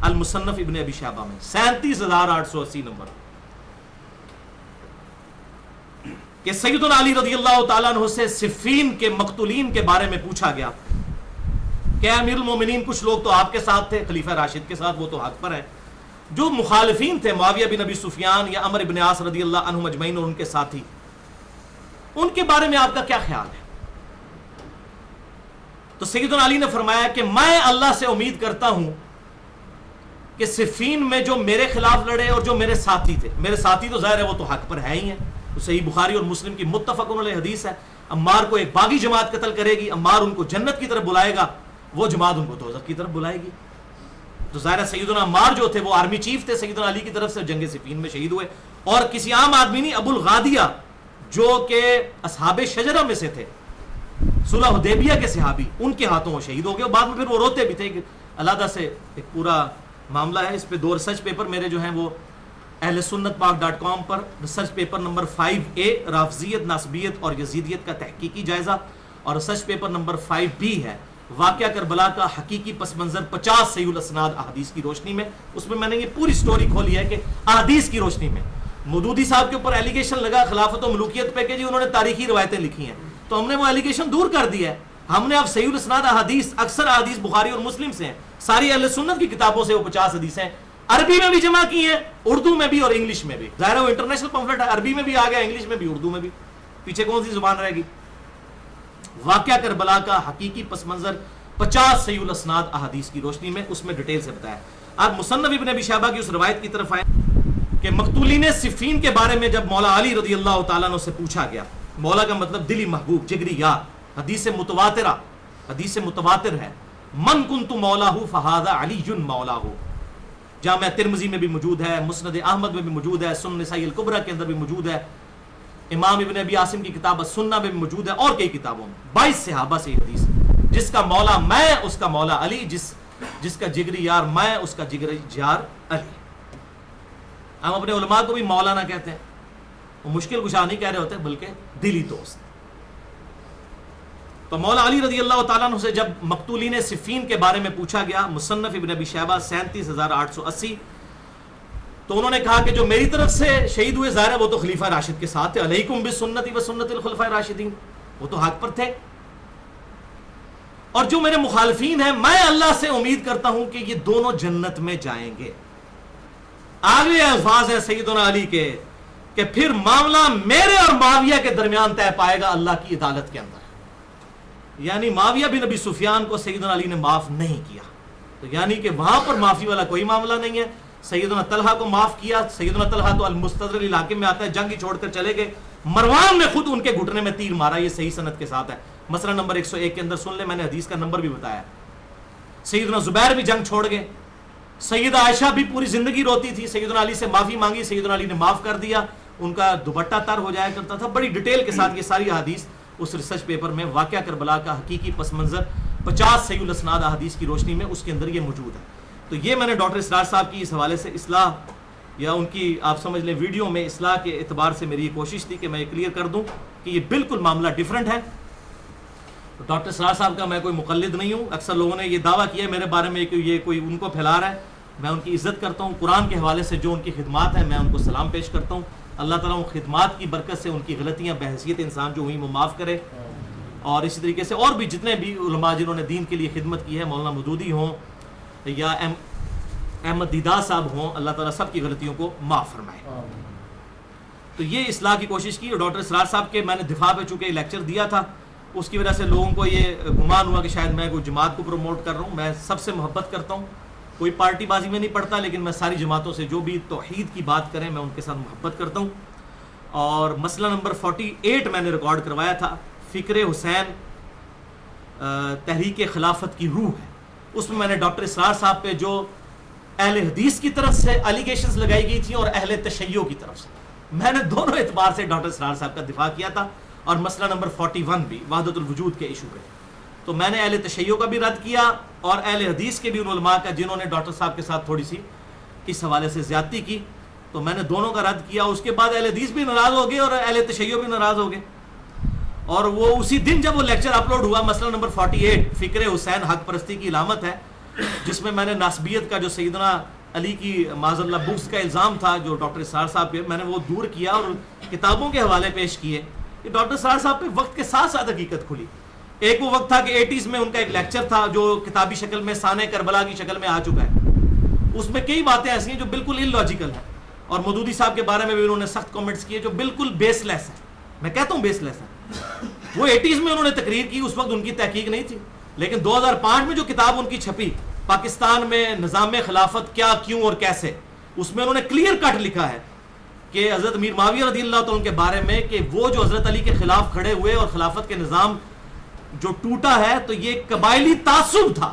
المصنف ابن ابی شیبہ میں، 37880 نمبر، کہ سیدنا علی رضی اللہ تعالیٰ عنہ سے صفین کے مقتولین کے بارے میں پوچھا گیا کہ امیر المومنین کچھ لوگ تو آپ کے ساتھ تھے، خلیفہ راشد کے ساتھ، وہ تو حق پر ہیں، جو مخالفین تھے معاویہ بن ابی سفیان یا عمر بن عاص رضی اللہ عنہم اجمعین اور ان کے ساتھی، ان کے بارے میں آپ کا کیا خیال ہے؟ تو سیدنا علی نے فرمایا کہ میں اللہ سے امید کرتا ہوں کہ صفین میں جو میرے خلاف لڑے اور جو میرے ساتھی تھے، میرے ساتھی تو ظاہر ہے وہ تو حق پر ہے ہی ہیں، تو صحیح بخاری اور مسلم کی متفق علیہ حدیث ہے، عمار کو ایک باغی جماعت قتل کرے گی، عمار ان کو جنت کی طرف بلائے گا، وہ جماعت ان کو دوزخ کی طرف بلائے گی. تو ظاہر سیدنا عمار جو تھے وہ آرمی چیف تھے سیدنا علی کی طرف سے، جنگ صفین میں شہید ہوئے. اور کسی عام آدمی نہیں، ابو الغادیہ جو کہ اصحاب شجرہ میں سے تھے، صلح حدیبیہ کے صحابی، ان کے ہاتھوں وہ شہید ہو گئے. اور بعد میں پھر وہ روتے بھی تھے کہ علیحدہ سے ایک پورا معاملہ ہے. اس پہ 2 ریسرچ پیپر میرے جو ہیں وہ اہل سنت پاک.com پر ریسرچ پیپر نمبر 5A رافضیت، ناسبیت اور یزیدیت کا تحقیقی جائزہ، اور ریسرچ پیپر نمبر 5B ہے واقعہ کربلا کا حقیقی پس منظر 50 صحیح الاسناد احادیث کی روشنی میں. اس میں میں نے یہ پوری سٹوری کھولی ہے کہ احادیث کی روشنی میں مودودی صاحب کے اوپر ایلیگیشن لگا خلافت و ملوکیت پہ کہ جی انہوں نے تاریخی روایتیں لکھی ہیں، تو ہم نے وہ ایلیگیشن دور کر دیا ہے. ہم نے اب صحیح الاسناد احادیث، اکثر احادیث بخاری اور مسلم سے ہیں، ساری اہل سنت کی کتابوں سے وہ 50 حدیثیں عربی میں بھی جمع کی ہیں، اردو میں بھی اور انگلش میں بھی. ظاہر ہے وہ انٹرنیشنل پمفلٹ ہے، عربی میں بھی آ گیا، انگلش میں بھی، اردو میں بھی. پیچھے کون سی زبان رہے گی؟ واقعہ کربلا کا حقیقی پس منظر 50 صحیح الاسناد احادیث کی روشنی میں اس میں ڈیٹیل سے بتایا. آپ مصنف ابن ابی شیبہ کی اس روایت کی طرف آئے کہ مقتولین صفین کے بارے میں جب مولا علی رضی اللہ تعالیٰ عنہ سے پوچھا گیا، مولا کا مطلب دلی محبوب، جگری یار، حدیث متواترہ، حدیث متواتر ہے، من کنت مولاہ فہذا علی مولاہ. جامع ترمذی میں بھی موجود ہے، مسند احمد میں بھی موجود ہے، سنن نسائی الکبریٰ کے اندر بھی موجود ہے، امام ابن ابی عاصم کی کتاب السنہ میں بھی موجود ہے، اور کئی کتابوں میں 22 صحابہ سے حدیث، جس کا مولا میں اس کا مولا علی، جس کا جگری یار میں اس کا جگری یار علی. ہم اپنے علماء کو بھی مولانا کہتے ہیں، وہ مشکل کشا نہیں کہہ رہے ہوتے بلکہ دلی دوست. تو مولا علی رضی اللہ تعالیٰ عنہ سے جب مقتولین صفین کے بارے میں پوچھا گیا، مصنف ابن ابی شیبہ 37,880، تو انہوں نے کہا کہ جو میری طرف سے شہید ہوئے ظاہر ہے وہ تو خلیفہ راشد کے ساتھ تھے، علیکم بسنتی و سنت الخلفاء الراشدین، وہ تو حق پر تھے. اور جو میرے مخالفین ہیں میں اللہ سے امید کرتا ہوں کہ یہ دونوں جنت میں جائیں گے. آگے الفاظ ہیں سیدنا علی کے کہ پھر معاملہ میرے اور معاویہ کے درمیان طے پائے گا اللہ کی عدالت کے اندر. یعنی معاویہ بن ابی سفیان کو سیدنا علی نے معاف نہیں کیا، تو یعنی کہ وہاں پر معافی والا کوئی معاملہ نہیں ہے. سیدنا طلحہ کو معاف کیا، سیدنا طلحہ تو المستدرک علاقے میں آتا ہے، جنگ ہی چھوڑ کر چلے گئے، مروان نے خود ان کے گھٹنے میں تیر مارا، یہ صحیح سند کے ساتھ ہے، مسئلہ نمبر 101 کے اندر سن لیں، میں نے حدیث کا نمبر بھی بتایا. سیدنا زبیر بھی جنگ چھوڑ گئے، سیدہ عائشہ بھی پوری زندگی روتی تھی، سیدنا علی سے معافی مانگی، سیدنا علی نے معاف کر دیا، ان کا دوپٹہ تر ہو جایا کرتا تھا. بڑی ڈیٹیل کے ساتھ یہ ساری احادیث اس ریسرچ پیپر میں واقعہ کربلا کا حقیقی پس منظر 50 صحیح الاسناد احادیث کی روشنی میں اس کے اندر یہ موجود ہے. تو یہ میں نے ڈاکٹر اسرار صاحب کی اس حوالے سے اصلاح یا ان کی آپ سمجھ لیں ویڈیو میں اصلاح کے اعتبار سے میری یہ کوشش تھی کہ میں یہ کلیئر کر دوں کہ یہ بالکل معاملہ ڈیفرنٹ ہے. ڈاکٹر اسرار صاحب کا میں کوئی مقلد نہیں ہوں، اکثر لوگوں نے یہ دعویٰ کیا ہے میرے بارے میں کہ یہ کوئی ان کو پھیلا رہا ہے. میں ان کی عزت کرتا ہوں، قرآن کے حوالے سے جو ان کی خدمات ہیں میں ان کو سلام پیش کرتا ہوں. اللہ تعالیٰ ان خدمات کی برکت سے ان کی غلطیاں بحیثیت انسان جو ہوئیں وہ معاف کرے. اور اسی طریقے سے اور بھی جتنے بھی علماء جنہوں نے دین کے لیے خدمت کی ہے، مولانا مودودی ہوں یا احمد دیدار صاحب ہوں، اللہ تعالیٰ سب کی غلطیوں کو معاف فرمائے. تو یہ اصلاح کی کوشش کی. اور ڈاکٹر اسرار صاحب کے میں نے دفاع پہ چونکہ لیکچر دیا تھا، اس کی وجہ سے لوگوں کو یہ گمان ہوا کہ شاید میں کوئی جماعت کو پروموٹ کر رہا ہوں. میں سب سے محبت کرتا ہوں، کوئی پارٹی بازی میں نہیں پڑتا، لیکن میں ساری جماعتوں سے جو بھی توحید کی بات کریں میں ان کے ساتھ محبت کرتا ہوں. اور مسئلہ نمبر 48 میں نے ریکارڈ کروایا تھا، فکر حسین تحریک خلافت کی روح ہے. اس میں نے ڈاکٹر اسرار صاحب پہ جو اہل حدیث کی طرف سے الیگیشنز لگائی گئی تھیں اور اہل تشیع کی طرف سے، میں نے دونوں اعتبار سے ڈاکٹر اسرار صاحب کا دفاع کیا تھا. اور مسئلہ نمبر 41 بھی وحدت الوجود کے ایشو پہ، تو میں نے اہل تشیع کا بھی رد کیا اور اہل حدیث کے بھی ان علماء کا جنہوں نے ڈاکٹر صاحب کے ساتھ تھوڑی سی اس حوالے سے زیادتی کی، تو میں نے دونوں کا رد کیا. اس کے بعد اہل حدیث بھی ناراض ہو گئے اور اہل تشیع بھی ناراض ہو گئے. اور وہ اسی دن جب وہ لیکچر اپلوڈ ہوا، مسئلہ نمبر 48 فکر حسین حق پرستی کی علامت ہے، جس میں نے ناسبیت کا جو سیدنا علی کی معاذ اللہ بغض کا الزام تھا جو ڈاکٹر اسرار صاحب پہ، میں نے وہ دور کیا اور کتابوں کے حوالے پیش کیے. کہ ڈاکٹر اسرار صاحب پہ وقت کے ساتھ ساتھ حقیقت کھلی. ایک وہ وقت تھا کہ 80s میں ان کا ایک لیکچر تھا جو کتابی شکل میں سانح کربلا کی شکل میں آ چکا ہے. اس میں کئی باتیں ایسی ہیں جو بالکل ان لاجیکل ہیں، اور مودودی صاحب کے بارے میں بھی انہوں نے سخت کامنٹس کیے جو بالکل بیس لیس ہیں. میں کہتا ہوں بیس لیس ہیں. وہ 80s میں انہوں نے تقریر کی، اس وقت ان کی تحقیق نہیں تھی، لیکن 2005 میں جو کتاب ان کی چھپی پاکستان میں نظام خلافت کیا، کیوں اور کیسے، اس میں انہوں نے کلیئر کٹ لکھا ہے کہ حضرت امیر معاویہ رضی اللہ تعالیٰ کے بارے میں کہ وہ جو حضرت علی کے خلاف کھڑے ہوئے اور خلافت کے نظام جو ٹوٹا ہے تو یہ قبائلی تعصب تھا.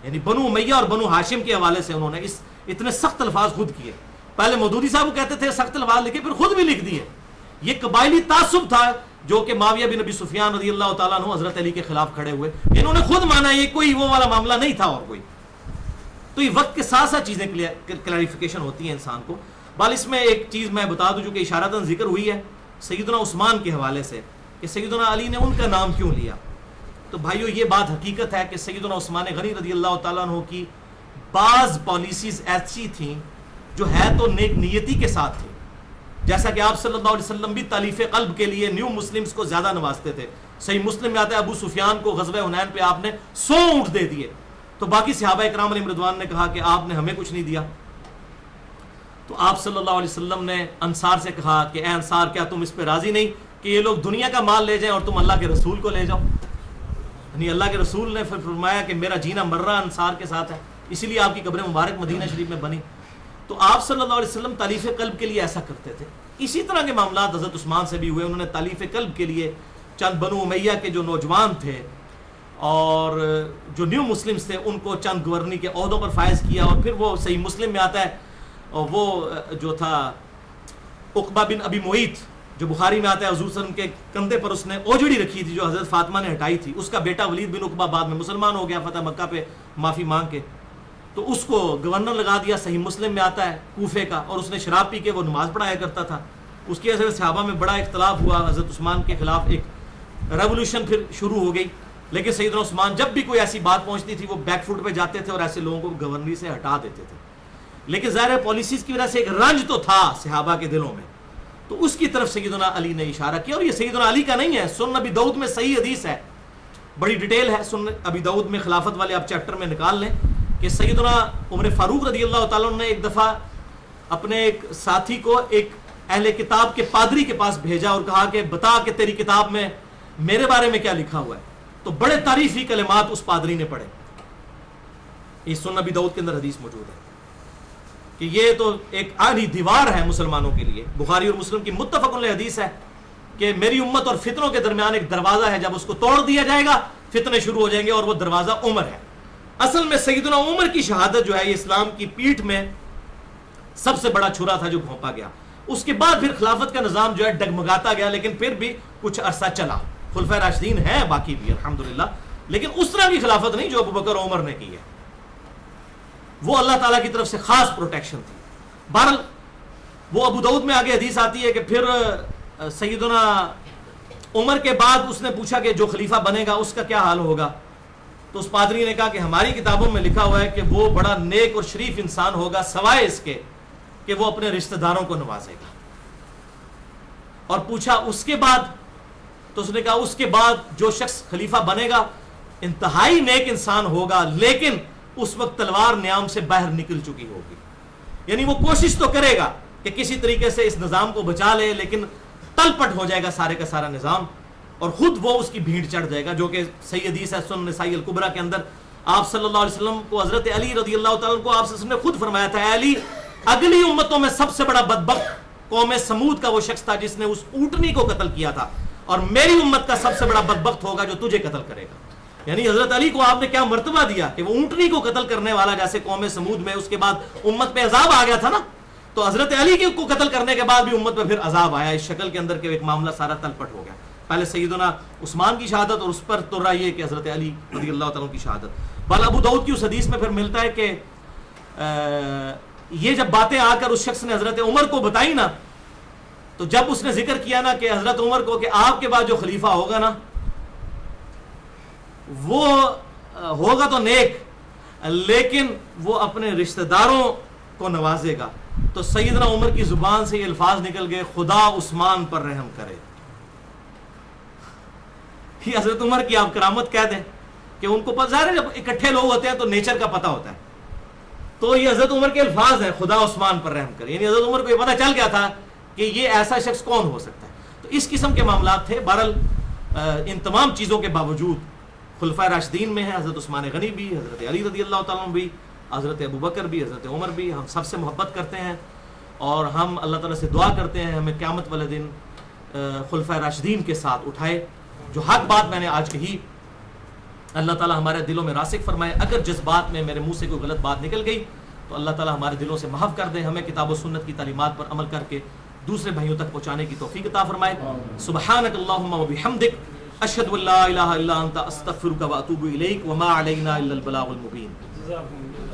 یعنی بنو امیہ اور بنو ہاشم کے حوالے سے انہوں نے اتنے سخت الفاظ خود کیے. پہلے مودودی صاحب کہتے تھے سخت الفاظ لکھے، پھر خود بھی لکھ دیے. یہ قبائلی تعصب تھا جو کہ معاویہ بن ابی سفیان رضی اللہ تعالیٰ عنہ حضرت علی کے خلاف کھڑے ہوئے، انہوں نے خود مانا یہ کوئی وہ والا معاملہ نہیں تھا اور کوئی. تو یہ وقت کے ساتھ ساتھ چیزیں کلیریفیکیشن ہوتی ہیں انسان کو. بال اس میں ایک چیز میں بتا دوں جو کہ اشارتاً ذکر ہوئی ہے سیدنا عثمان کے حوالے سے کہ سیدنا علی نے ان کا نام کیوں لیا. تو بھائیو یہ بات حقیقت ہے کہ سیدنا عثمان غنی رضی اللہ تعالیٰ عنہ کی بعض پالیسیز ایسی تھیں جو ہے تو نیک نیتی کے ساتھ تھی، جیسا کہ آپ صلی اللہ علیہ وسلم بھی تالیف قلب کے لیے نیو مسلمز کو زیادہ نوازتے تھے. صحیح مسلم میں آتا ہے ابو سفیان کو غزوہ حنین پہ آپ نے 100 اونٹ دے دیے, تو باقی صحابہ اکرام علیہم رضوان نے کہا کہ آپ نے ہمیں کچھ نہیں دیا. تو آپ صلی اللہ علیہ وسلم نے انصار سے کہا کہ اے انصار, کیا تم اس پہ راضی نہیں کہ یہ لوگ دنیا کا مال لے جائیں اور تم اللہ کے رسول کو لے جاؤ؟ یعنی اللہ کے رسول نے پھر فرمایا کہ میرا جینا مرنا انصار کے ساتھ ہے, اسی لیے آپ کی قبر مبارک مدینہ شریف میں بنی. تو آپ صلی اللہ علیہ وسلم تالیف قلب کے لیے ایسا کرتے تھے. اسی طرح کے معاملات حضرت عثمان سے بھی ہوئے. انہوں نے تالیف قلب کے لیے چند بنو امیہ کے جو نوجوان تھے اور جو نیو مسلمز تھے ان کو چند گورنی کے عہدوں پر فائز کیا, اور پھر وہ صحیح مسلم میں آتا ہے, اور وہ جو تھا عقبہ بن ابی معیط جو بخاری میں آتا ہے, حضور صلی اللہ علیہ وسلم کے کندھے پر اس نے اوجڑی رکھی تھی جو حضرت فاطمہ نے ہٹائی تھی, اس کا بیٹا ولید بن عقبہ بعد میں مسلمان ہو گیا فتح مکہ پہ معافی مانگ کے, تو اس کو گورنر لگا دیا. صحیح مسلم میں آتا ہے کوفے کا, اور اس نے شراب پی کے وہ نماز پڑھایا کرتا تھا. اس کی وجہ سے صحابہ میں بڑا اختلاف ہوا, حضرت عثمان کے خلاف ایک ریولوشن پھر شروع ہو گئی. لیکن سیدنا عثمان جب بھی کوئی ایسی بات پہنچتی تھی وہ بیک فوٹ پہ جاتے تھے اور ایسے لوگوں کو گورنری سے ہٹا دیتے تھے. لیکن ظاہر پالیسیز کی وجہ سے ایک رنج تو تھا صحابہ کے دلوں میں, تو اس کی طرف سیدنا علی نے اشارہ کیا. اور یہ سیدنا علی کا نہیں ہے, سنن ابی داؤد میں صحیح حدیث ہے, بڑی ڈیٹیل ہے سنن ابی داؤد میں, خلافت والے آپ چیپٹر میں نکال لیں کہ سیدنا عمر فاروق رضی اللہ تعالیٰ نے ایک دفعہ اپنے ایک ساتھی کو ایک اہل کتاب کے پادری کے پاس بھیجا اور کہا کہ بتا کہ تیری کتاب میں میرے بارے میں کیا لکھا ہوا ہے. تو بڑے تعریفی کلمات اس پادری نے پڑھے. یہ سنن ابی داؤد کے اندر حدیث موجود ہے کہ یہ تو ایک عالی دیوار ہے مسلمانوں کے لیے. بخاری اور مسلم کی متفق علیہ حدیث ہے کہ میری امت اور فتنوں کے درمیان ایک دروازہ ہے, جب اس کو توڑ دیا جائے گا فتنے شروع ہو جائیں گے, اور وہ دروازہ عمر ہے. اصل میں سیدنا عمر کی شہادت جو ہے یہ اسلام کی پیٹھ میں سب سے بڑا چھرا تھا جو گھونپا گیا. اس کے بعد پھر خلافت کا نظام جو ہے ڈگمگاتا گیا, لیکن پھر بھی کچھ عرصہ چلا. خلفائے راشدین ہیں باقی بھی الحمدللہ, لیکن اس طرح کی خلافت نہیں جو ابوبکر و عمر نے کی ہے. وہ اللہ تعالیٰ کی طرف سے خاص پروٹیکشن تھی. بہرحال وہ ابو داؤد میں آگے حدیث آتی ہے کہ پھر سیدنا عمر کے بعد اس نے پوچھا کہ جو خلیفہ بنے گا اس کا کیا حال ہوگا. تو اس پادری نے کہا کہ ہماری کتابوں میں لکھا ہوا ہے کہ وہ بڑا نیک اور شریف انسان ہوگا, سوائے اس کے کہ وہ اپنے رشتہ داروں کو نوازے گا. اور پوچھا اس کے بعد, تو اس نے کہا اس کے بعد جو شخص خلیفہ بنے گا انتہائی نیک انسان ہوگا, لیکن اس وقت تلوار نیام سے باہر نکل چکی ہوگی. یعنی وہ کوشش تو کرے گا کہ کسی طریقے سے اس نظام کو بچا لے, لیکن تل پٹ ہو جائے گا سارے کا سارا نظام, اور خود وہ اس کی بھیڑ چڑھ جائے گا. جو کہ صحیح حدیث ہے سنن نسائی الکبریٰ کے اندر, آپ صلی اللہ علیہ وسلم کو حضرت علی رضی اللہ تعالیٰ کو آپ صلی اللہ علیہ وسلم نے خود فرمایا تھا, اے علی اگلی امتوں میں سب سے بڑا بدبخت قوم سمود کا وہ شخص تھا جس نے اس اونٹنی کو قتل کیا تھا, اور میری امت کا سب سے بڑا بدبخت ہوگا جو تجھے قتل کرے گا. یعنی حضرت علی کو آپ نے کیا مرتبہ دیا کہ وہ اونٹنی کو قتل کرنے والا, جیسے قوم سمود میں اس کے بعد امت پہ عذاب آ گیا تھا نا, تو حضرت علی کو قتل کرنے کے بعد بھی امت پہ پھر عذاب آیا اس شکل کے اندر کہ ایک معاملہ سارا تلپٹ ہو گیا. پہلے سیدنا عثمان کی شہادت اور اس پر تو رہا یہ کہ حضرت علی رضی اللہ تعالیٰ کی شہادت. بل ابو داؤد کی اس حدیث میں پھر ملتا ہے کہ یہ جب باتیں آ کر اس شخص نے حضرت عمر کو بتائی نا, تو جب اس نے ذکر کیا نا کہ حضرت عمر کو کہ آپ کے بعد جو خلیفہ ہوگا نا وہ ہوگا تو نیک, لیکن وہ اپنے رشتہ داروں کو نوازے گا, تو سیدنا عمر کی زبان سے یہ الفاظ نکل گئے, خدا عثمان پر رحم کرے. یہ حضرت عمر کی آپ کرامت کہہ دیں کہ ان کو پتہ ہے, جب اکٹھے لوگ ہوتے ہیں تو نیچر کا پتہ ہوتا ہے, تو یہ حضرت عمر کے الفاظ ہیں, خدا عثمان پر رحم کرے. یعنی حضرت عمر کو یہ پتہ چل گیا تھا کہ یہ ایسا شخص کون ہو سکتا ہے. تو اس قسم کے معاملات تھے. بہرحال ان تمام چیزوں کے باوجود خلفائے راشدین میں ہیں حضرت عثمان غنی بھی, حضرت علی رضی اللہ تعالیٰ عنہ بھی, حضرت ابوبکر بھی, حضرت عمر بھی. ہم سب سے محبت کرتے ہیں اور ہم اللہ تعالیٰ سے دعا کرتے ہیں ہمیں قیامت والے دن خلفائے راشدین کے ساتھ اٹھائے. جو حق بات میں نے آج کہی اللہ تعالیٰ ہمارے دلوں میں راسخ فرمائے. اگر جس بات میں میرے منہ سے کوئی غلط بات نکل گئی تو اللہ تعالیٰ ہمارے دلوں سے محو کر دے. ہمیں کتاب و سنت کی تعلیمات پر عمل کر کے دوسرے بھائیوں تک پہنچانے کی توفیق عطا فرمائے. سبحانک اللہم و بحمدک, اشہد ان لا الہ الا انت, استغفرک و اتوب الیک, وما علینا الا البلاغ المبین.